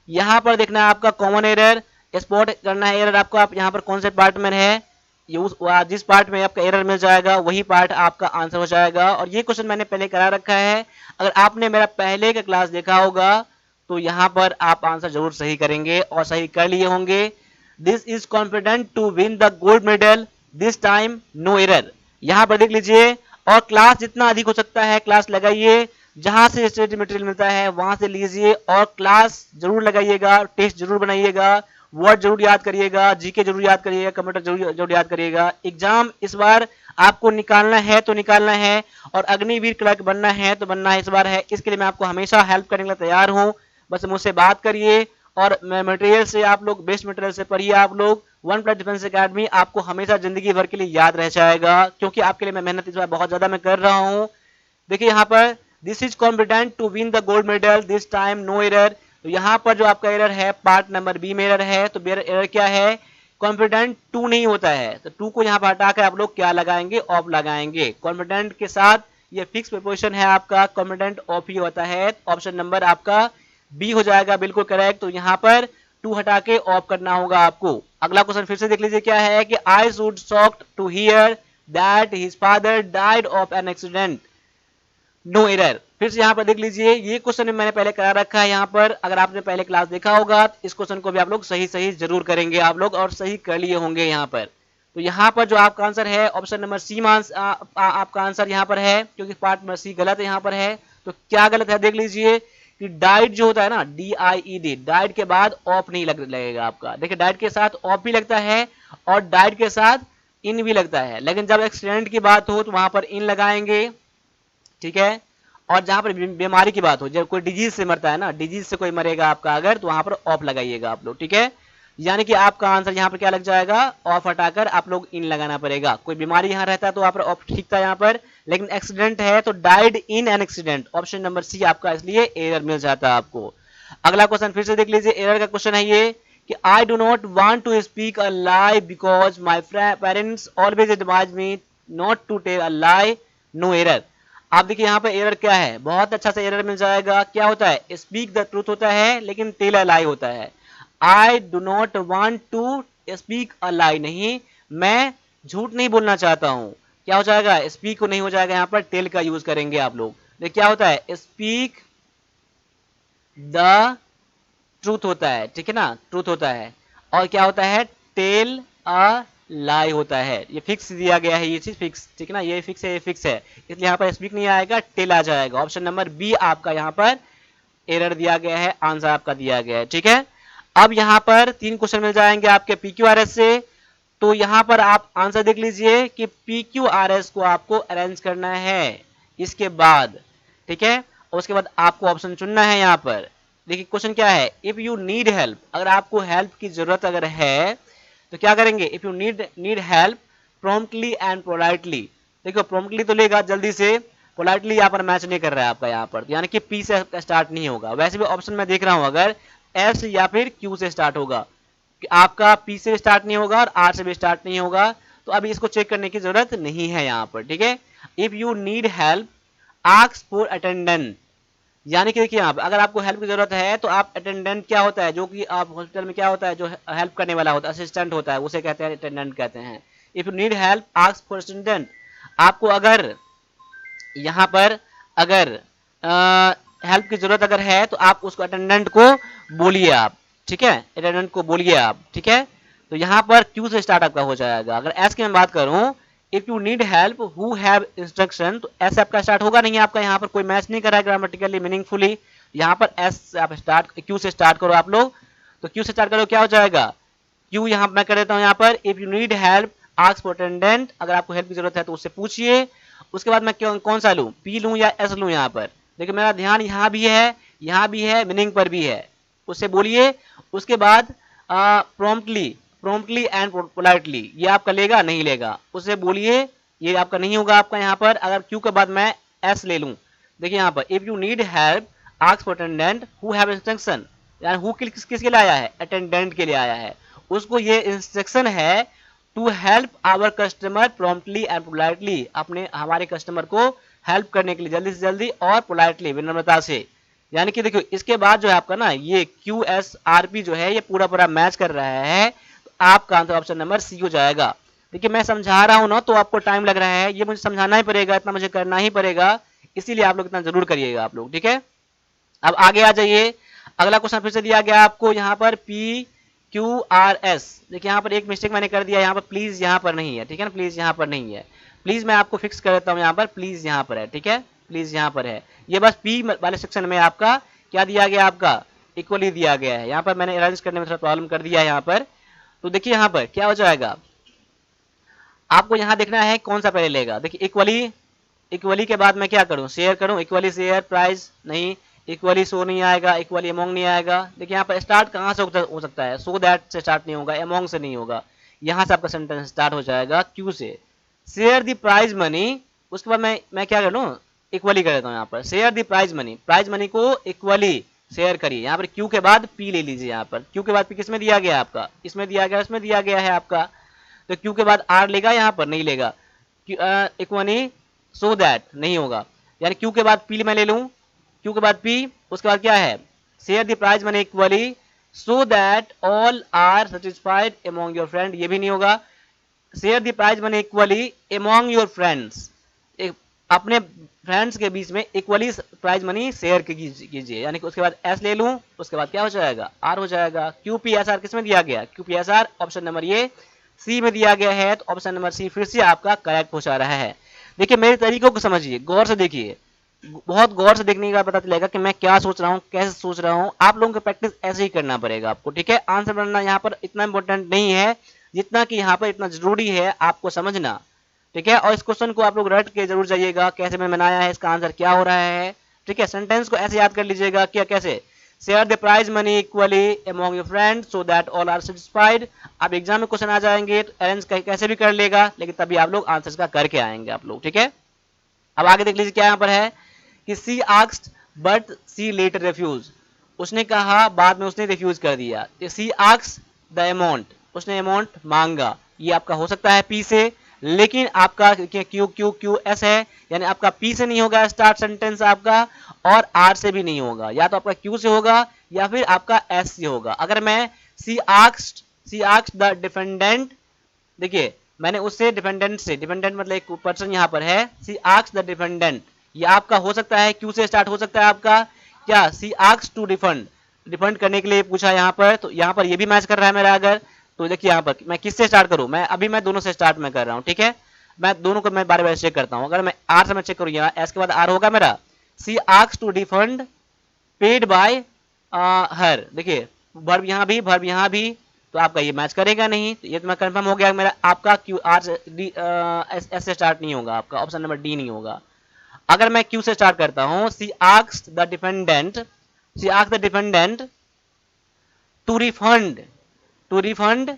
यहाँ पर देखना है आपका कॉमन एरर, स्पॉट करना है एरर आपको, आप यहाँ पर कौन से पार्ट में है, जिस पार्ट में आपका एरर मिल जाएगा वही पार्ट आपका आंसर हो जाएगा। और ये क्वेश्चन मैंने पहले करा रखा है, अगर आपने मेरा पहले का क्लास देखा होगा तो यहाँ पर आप आंसर जरूर सही करेंगे और सही कर लिए होंगे। This is confident to win the gold medal this time no error, यहाँ पर देख लीजिए। और क्लास जितना अधिक हो सकता है क्लास लगाइए, जहां से स्टडी मटेरियल मिलता है वहां से लीजिए और क्लास जरूर लगाइएगा, टेस्ट जरूर बनाइएगा, वर्ड जरूर याद करिएगा, जीके जरूर याद करिएगा, कंप्यूटर जरूर याद करिएगा। एग्जाम इस बार आपको निकालना है तो निकालना है और अग्निवीर क्लर्क बनना है तो बनना है इस बार है, इसके लिए मैं आपको हमेशा हेल्प करने के लिए तैयार हूँ। बस मुझसे बात करिए और मटेरियल से आप लोग, बेस्ट मटेरियल से पढ़िए आप लोग। वन प्लस डिफेंस अकेडमी आपको हमेशा जिंदगी भर के लिए याद रह जाएगा, क्योंकि आपके लिए मैं मेहनत इस बार बहुत ज्यादा मैं कर रहा हूँ। देखिए यहाँ पर this is competent to win the gold medal this time no error. तो यहाँ पर जो आपका एरर है पार्ट नंबर बी में एरर है, तो एरर क्या है, कॉम्पिटेंट टू नहीं होता है, तो टू को यहाँ पर हटाकर आप लोग क्या लगाएंगे, ऑफ लगाएंगे। कॉम्पिटेंट के साथ ये फिक्स प्रीपोजिशन है आपका, कॉम्पिटेंट ऑफ ही होता है। ऑप्शन नंबर आपका बी हो जाएगा बिल्कुल करेक्ट। तो यहाँ पर टू हटा के ऑफ करना होगा आपको। अगला क्वेश्चन फिर से देख लीजिए क्या है कि I should shocked to hear that his father died of an accident no error. फिर से यहाँ पर देख लीजिए, ये क्वेश्चन मैंने पहले करा रखा है यहाँ पर, अगर आपने पहले क्लास देखा होगा तो इस क्वेश्चन को भी आप लोग सही सही जरूर करेंगे आप लोग, और सही कर लिए होंगे यहाँ पर। तो यहाँ पर जो आपका आंसर है ऑप्शन नंबर सी आपका आंसर यहाँ पर है, क्योंकि पार्ट नंबर सी गलत यहाँ पर है। तो क्या गलत है देख लीजिए कि डाइड जो होता है ना, DIED, डाइड के बाद ऑफ नहीं लगेगा आपका। देखिए डाइड के साथ ऑफ भी लगता है और डाइड के साथ इन भी लगता है, लेकिन जब एक्सीडेंट की बात हो तो वहां पर इन लगाएंगे, ठीक है। और जहां पर बीमारी की बात हो, जब कोई डिजीज से मरता है ना, डिजीज से कोई मरेगा आपका अगर, तो वहां पर ऑफ लगाइएगा आप लोग, ठीक है। यानी कि आपका आंसर यहाँ पर क्या लग जाएगा, ऑफ हटाकर आप लोग इन लगाना पड़ेगा। कोई बीमारी यहाँ रहता है तो वहां पर ऑफ ठीक था यहाँ पर, लेकिन एक्सीडेंट है तो died in an accident, option number C आपका, इसलिए एरर मिल जाता है आपको। अगला क्वेश्चन फिर से देख लीजिए, एरर का क्वेश्चन है ये कि I do not want to speak a lie because my parents always advise me not to tell a lie, no error. आप देखिए यहाँ पे एरर क्या है, बहुत अच्छा सा एरर मिल जाएगा। क्या होता है, स्पीक द ट्रूथ होता है लेकिन टेल अ लाई होता है। I do not want to speak a lie, नहीं मैं झूठ नहीं बोलना चाहता हूँ। क्या हो जाएगा, स्पीक को नहीं हो जाएगा, यहाँ पर टेल का यूज करेंगे आप लोग। देखिए क्या होता है, स्पीक द ट्रूथ होता है, ठीक है ना, ट्रूथ होता है। और क्या होता है, टेल अ लाई होता है। ये फिक्स दिया गया है, ये चीज फिक्स, ठीक है ना, ये फिक्स है, ये फिक्स है, इसलिए यहाँ पर स्पीक नहीं आएगा, टेल आ जाएगा। ऑप्शन नंबर बी आपका यहाँ पर एरर दिया गया है, आंसर आपका दिया गया है, ठीक है। अब यहाँ पर 3 क्वेश्चन मिल जाएंगे आपके PQRS से। तो यहाँ पर आप आंसर देख लीजिए कि PQRS को आपको अरेंज करना है इसके बाद, ठीक है। और उसके बाद आपको ऑप्शन चुनना है यहाँ पर। देखिए क्वेश्चन क्या है, इफ यू नीड हेल्प, अगर आपको हेल्प की जरूरत अगर है तो क्या करेंगे, if you need help promptly and politely. देखो प्रॉम्प्टली तो लेगा जल्दी से, पोलाइटली यहाँ पर मैच नहीं कर रहा है आपका यहाँ पर, यानी कि पी से स्टार्ट नहीं होगा। वैसे भी ऑप्शन मैं देख रहा हूँ अगर एस या फिर क्यू से स्टार्ट होगा, कि आपका पी से स्टार्ट नहीं होगा और आर से भी स्टार्ट नहीं होगा, तो अभी इसको चेक करने की जरूरत नहीं है यहाँ पर, ठीक है। If you need help ask for attendant, यानी कि देखिए यहाँ पर अगर आपको हेल्प की जरूरत है तो आप अटेंडेंट, क्या होता है जो कि आप हॉस्पिटल में क्या होता है जो हेल्प करने वाला होता है, असिस्टेंट होता है, उसे कहते हैं अटेंडेंट कहते हैं। If you need help ask for assistant, आपको अगर यहाँ पर अगर हेल्प की जरूरत अगर है तो आप उसको अटेंडेंट को बोलिए आप, ठीक है, अटेंडेंट को बोलिए आप, ठीक है। तो यहाँ पर क्यू से स्टार्ट आपका हो जाएगा। अगर एस की मैं बात करूं, if you need help who have instruction, तो एस आपका स्टार्ट होगा नहीं, आपका यहाँ पर कोई मैच नहीं कर रहा है ग्रामेटिकली मीनिंगफुली। यहाँ पर एस से आप स्टार्ट, क्यू से स्टार्ट करो आप लोग, तो क्यू से स्टार्ट करो, क्या हो जाएगा, क्यू यहाँ मैं कर देता हूँ यहाँ पर, if you need help ask for attendant, अगर आपको हेल्प की जरूरत है तो उससे पूछिए। उसके बाद मैं कौन सा लूँ, पी लूँ या एस लूँ यहाँ पर। देखिए मेरा ध्यान यहाँ भी है, यहाँ भी है, मीनिंग पर भी है, उससे बोलिए। उसके बाद प्रॉम्प्टली एंड पोलाइटली, ये आपका लेगा नहीं लेगा, उससे बोलिए, ये आपका नहीं होगा आपका यहाँ पर। अगर क्यू के बाद मैं एस ले लूँ, देखिए यहाँ पर if you need help ask for attendant who have instruction, यानी हु किसके लिए आया है, अटेंडेंट के लिए आया है, उसको ये इंस्ट्रक्शन है to help our customer promptly and politely, अपने हमारे कस्टमर को हेल्प करने के लिए जल्दी से जल्दी और पोलाइटली, विनम्रता से। यानी कि देखियो इसके बाद जो है आपका ना ये QSRP जो है ये पूरा पूरा मैच कर रहा है, तो आपका आंसर ऑप्शन नंबर सी हो जाएगा। देखिए मैं समझा रहा हूं ना तो आपको टाइम लग रहा है, ये मुझे समझाना ही पड़ेगा, इतना मुझे करना ही पड़ेगा, इसीलिए आप लोग इतना जरूर करिएगा आप लोग, ठीक है। अब आगे आ जाइए, अगला क्वेश्चन फिर से दिया गया आपको यहाँ पर PQRS। देखिए यहाँ पर एक मिस्टेक मैंने कर दिया, यहाँ पर प्लीज यहाँ पर नहीं है, ठीक है ना, प्लीज यहाँ पर नहीं है, प्लीज मैं आपको फिक्स कर देता हूँ यहाँ पर, प्लीज यहाँ पर है, ठीक है, प्लीज यहाँ पर है। ये बस पी वाले सेक्शन में आपका क्या दिया गया, आपका इक्वली दिया गया है। यहाँ पर मैंने अरेंज करने में थोड़ा प्रॉब्लम कर दिया है यहाँ पर। तो देखिए यहाँ पर क्या हो जाएगा, आपको यहाँ देखना है कौन सा पहले लेगा। देखिए इक्वली, इक्वली के बाद मैं क्या करूँ, शेयर करूँ, इक्वली शेयर प्राइस नहीं, इक्वली शो नहीं आएगा, इक्वली अमोंग नहीं आएगा। देखिए यहाँ पर स्टार्ट कहाँ से हो सकता है, सो दैट से स्टार्ट नहीं होगा, अमोंग से नहीं होगा, यहाँ से आपका सेंटेंस स्टार्ट हो जाएगा क्यू से। शेयर द प्राइज मनी, उसके बाद मैं क्या कर लूँ, इक्वली कर देता हूँ यहाँ पर, share the prize money, prize money को इक्वली शेयर करिए। यहाँ पर क्यू के बाद पी ले लीजिए, यहाँ पर क्यू के बाद पी किसमें दिया गया आपका, इसमें दिया गया, इसमें दिया गया है आपका, तो क्यू के बाद आर लेगा, यहाँ पर नहीं लेगा, इक्वली सो दैट नहीं होगा, यानी क्यू के बाद पी मैं ले लूँ, क्यू के बाद पी, उसके बाद क्या है, share the prize money equally so that all are satisfied among your friend, ये भी नहीं होगा, share the prize money equally among your friends, अपने फ्रेंड्स के बीच में इक्वली प्राइज मनी शेयर कीजिए, यानी कि उसके बाद एस ले लूं, उसके बाद क्या हो जाएगा, आर हो जाएगा। क्यूपीएसआर किस में दिया गया, क्यूपीएसआर ऑप्शन नंबर ये सी में दिया गया है, तो ऑप्शन नंबर सी फिर से आपका करेक्ट हो जा रहा है। देखिए मेरे तरीकों को समझिए, गौर से देखिए, बहुत गौर से देखने का पता चलेगा कि मैं क्या सोच रहा हूँ, कैसे सोच रहा हूँ। आप लोगों को प्रैक्टिस ऐसे ही करना पड़ेगा आपको, ठीक है। आंसर बनना यहाँ पर इतना इंपॉर्टेंट नहीं है जितना कि यहाँ पर इतना जरूरी है आपको समझना, ठीक है। और इस क्वेश्चन को आप लोग रट के जरूर जाइएगा, कैसे मैं बनाया है, इसका आंसर क्या हो रहा है, ठीक है। सेंटेंस को ऐसे याद कर लीजिएगा, क्या कैसे, share the prize money equally among your friends so that all are satisfied. अब एग्जाम में क्वेश्चन आ जाएंगे तो अरेंज कैसे भी कर लेगा, लेकिन तभी आप लोग आंसर का करके आएंगे आप लोग, ठीक है। अब आगे देख लीजिए क्या यहाँ पर है कि she asked but she later refuse, उसने कहा बाद में उसने रिफ्यूज कर दिया। सी आस्क्ड द अमाउंट, उसने अमाउंट मांगा, ये आपका हो सकता है पी से, लेकिन आपका क्यू क्यू क्यू एस है, यानी आपका पी से नहीं होगा स्टार्ट सेंटेंस आपका, और आर से भी नहीं होगा, या तो आपका क्यू से होगा या फिर आपका एस से होगा। अगर मैं सी आस्क्ड द डिफेंडेंट, देखिए मैंने उससे डिपेंडेंट से, डिपेंडेंट मतलब एक पर्सन यहाँ पर है, सी आस्क्ड द डिफेंडेंट, ये आपका हो सकता है क्यू से स्टार्ट हो सकता है आपका, क्या सी आस्क्ड टू रिफंड, रिफंड करने के लिए पूछा यहाँ पर, तो यहाँ पर ये भी मैच कर रहा है मेरा। अगर तो देखिए यहाँ पर मैं किससे स्टार्ट करूँ, मैं दोनों से स्टार्ट में कर रहा हूँ, ठीक है। मैं दोनों को मैं बार बार चेक करता हूँ। अगर मैं आर से मैं चेक करूँ, यहाँ एस के बाद आर होगा मेरा, she asked to refund paid by her, देखिए वर्ब यहाँ भी, तो आपका ये मैच करेगा नहीं, तो ये तो मैं कंफर्म हो गया मेरा, आपका क्यू आर से डी एस से स्टार्ट नहीं होगा, आपका ऑप्शन नंबर डी नहीं होगा। अगर मैं क्यू से स्टार्ट करता हूँ, she asked the defendant to refund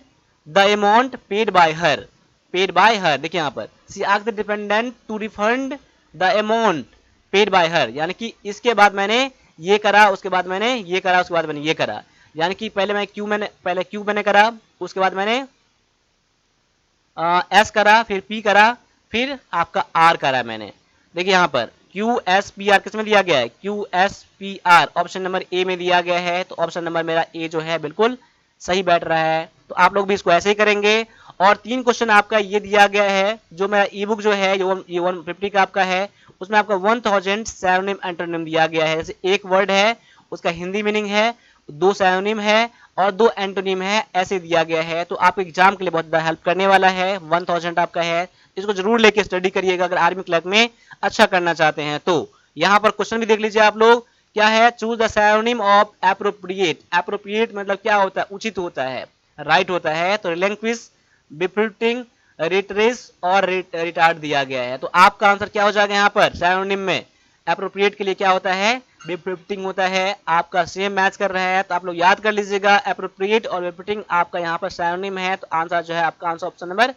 the amount paid by her, देखिए यहाँ पर she asked the defendant to refund the amount paid by her, यानी कि इसके बाद मैंने ये करा, उसके बाद मैंने ये करा, उसके बाद मैंने ये करा, यानी कि पहले क्यू मैंने करा, उसके बाद मैंने एस करा, फिर पी करा, फिर आपका आर करा मैंने। देखिए यहाँ पर क्यू एस पी आर किस में दिया गया है, Q S P R option number A में दिया गया है, तो ऑप्शन नंबर मेरा ए जो है बिल्कुल सही बैठ रहा है। तो आप लोग भी इसको ऐसे ही करेंगे। और 3 क्वेश्चन आपका ये दिया गया है, जो मेरा ई बुक जो है ये 150 का आपका है, उसमें आपका 1000 सैरोनिम एंटोनिम दिया गया है। जैसे एक वर्ड है उसका हिंदी मीनिंग है, 2 सैरोनिम है और 2 एंटोनिम है, ऐसे दिया गया है। तो आपको एग्जाम के लिए बहुत ज़्यादा हेल्प करने वाला है, 1000 आपका है, इसको जरूर लेके स्टडी करिएगा अगर आर्मी क्लर्क में अच्छा करना चाहते हैं तो। यहाँ पर क्वेश्चन भी देख लीजिए आप लोग, क्या है, choose the synonym of appropriate. Appropriate मतलब क्या होता है, उचित होता है, राइट होता है, तो रिलैंक्विश, बिफ्रुटिंग, रिट्रेस और रिटार्ड दिया गया है। तो आपका आंसर क्या हो जाएगा यहाँ पर सैरोनिम में, एप्रोप्रिएट के लिए क्या होता है, बिफ्रुटिंग होता है, आपका सेम मैच कर रहा है। तो आप लोग याद कर लीजिएगा, एप्रोप्रिएट और बिफ्रुटिंग आपका यहाँ पर सैरोनिम है, तो आंसर जो है आपका आंसर ऑप्शन नंबर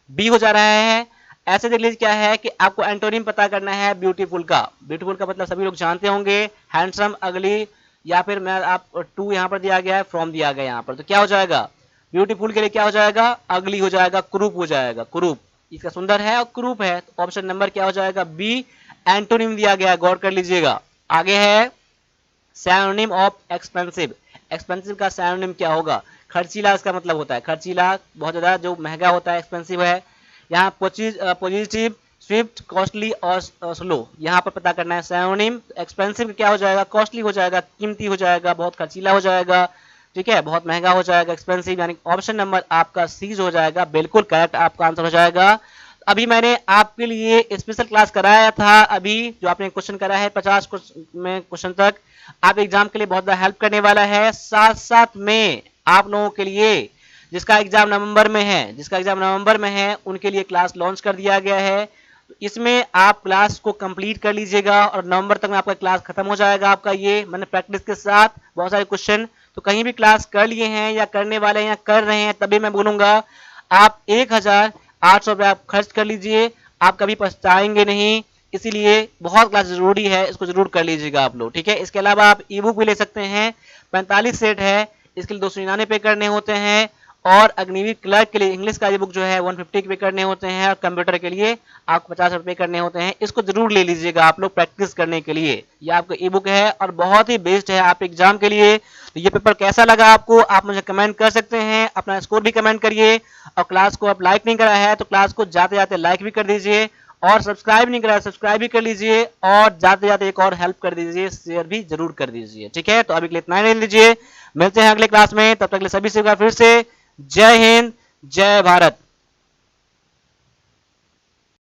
बी हो जा रहा है। ऐसे देख लीजिए क्या है कि आपको एंटोनिम पता करना है ब्यूटीफुल का। ब्यूटीफुल का मतलब सभी लोग जानते होंगे, हैंडसम, अगली, या फिर मैं आप टू यहाँ पर दिया गया है, फ्रॉम दिया गया यहाँ पर, तो क्या हो जाएगा ब्यूटीफुल के लिए क्या हो जाएगा, अगली हो जाएगा, क्रूप हो जाएगा, क्रूप इसका सुंदर है और क्रूप है, तो ऑप्शन नंबर क्या हो जाएगा बी, एंटोनिम दिया गया है, गौर कर लीजिएगा। आगे है सैनोनिम ऑफ एक्सपेंसिव। एक्सपेंसिव का सैनोनिम क्या होगा, खर्चीला इसका मतलब होता है, खर्चीला बहुत ज्यादा जो महंगा होता है, एक्सपेंसिव है। यहाँ पॉजिटिव, स्विफ्ट, कॉस्टली और स्लो, यहाँ पर पता करना है सैनोनिम। एक्सपेंसिव क्या हो जाएगा, कॉस्टली हो जाएगा, कीमती हो जाएगा, बहुत खर्चीला हो जाएगा, ठीक है, बहुत महंगा हो जाएगा एक्सपेंसिव, यानी ऑप्शन नंबर आपका सी हो जाएगा, बिल्कुल करेक्ट आपका आंसर हो जाएगा। अभी मैंने आपके लिए स्पेशल क्लास कराया था, अभी जो आपने क्वेश्चन करा है 50 में क्वेश्चन तक, आप एग्जाम के लिए बहुत ज़्यादा हेल्प करने वाला है। साथ साथ में आप लोगों के लिए जिसका एग्जाम नवंबर में है उनके लिए क्लास लॉन्च कर दिया गया है। तो इसमें आप क्लास को कंप्लीट कर लीजिएगा और नवंबर तक में आपका क्लास खत्म हो जाएगा आपका, ये मैंने प्रैक्टिस के साथ बहुत सारे क्वेश्चन। तो कहीं भी क्लास कर लिए हैं या करने वाले हैं या कर रहे हैं, तभी मैं बोलूंगा आप 1800 रुपये आप खर्च कर लीजिए, आप कभी पछताएंगे नहीं। इसीलिए बहुत क्लास जरूरी है, इसको जरूर कर लीजिएगा आप लोग, ठीक है। इसके अलावा आप ई बुक भी ले सकते हैं, 45 सेट है, इसके लिए 299 पे करने होते हैं। और अग्निवीर क्लर्क के लिए इंग्लिश का ई बुक जो है 150 पे करने होते हैं, और कंप्यूटर के लिए आपको 50 रुपए करने होते हैं। इसको जरूर ले लीजिएगा आप लोग प्रैक्टिस करने के लिए। ये आपका ई बुक है और बहुत ही बेस्ट है आप एग्जाम के लिए। तो ये पेपर कैसा लगा आपको, आप मुझे कमेंट कर सकते हैं, अपना स्कोर भी कमेंट करिए। और क्लास को आप लाइक नहीं करा है तो क्लास को जाते जाते लाइक भी कर दीजिए, और सब्सक्राइब नहीं करा है सब्सक्राइब भी कर लीजिए, और जाते जाते एक और हेल्प कर दीजिए, शेयर भी जरूर कर दीजिए, ठीक है। तो अभी के लिए इतना ही ले लीजिए, मिलते हैं अगले क्लास में, तब तक के लिए सभी से फिर से जय हिंद जय भारत।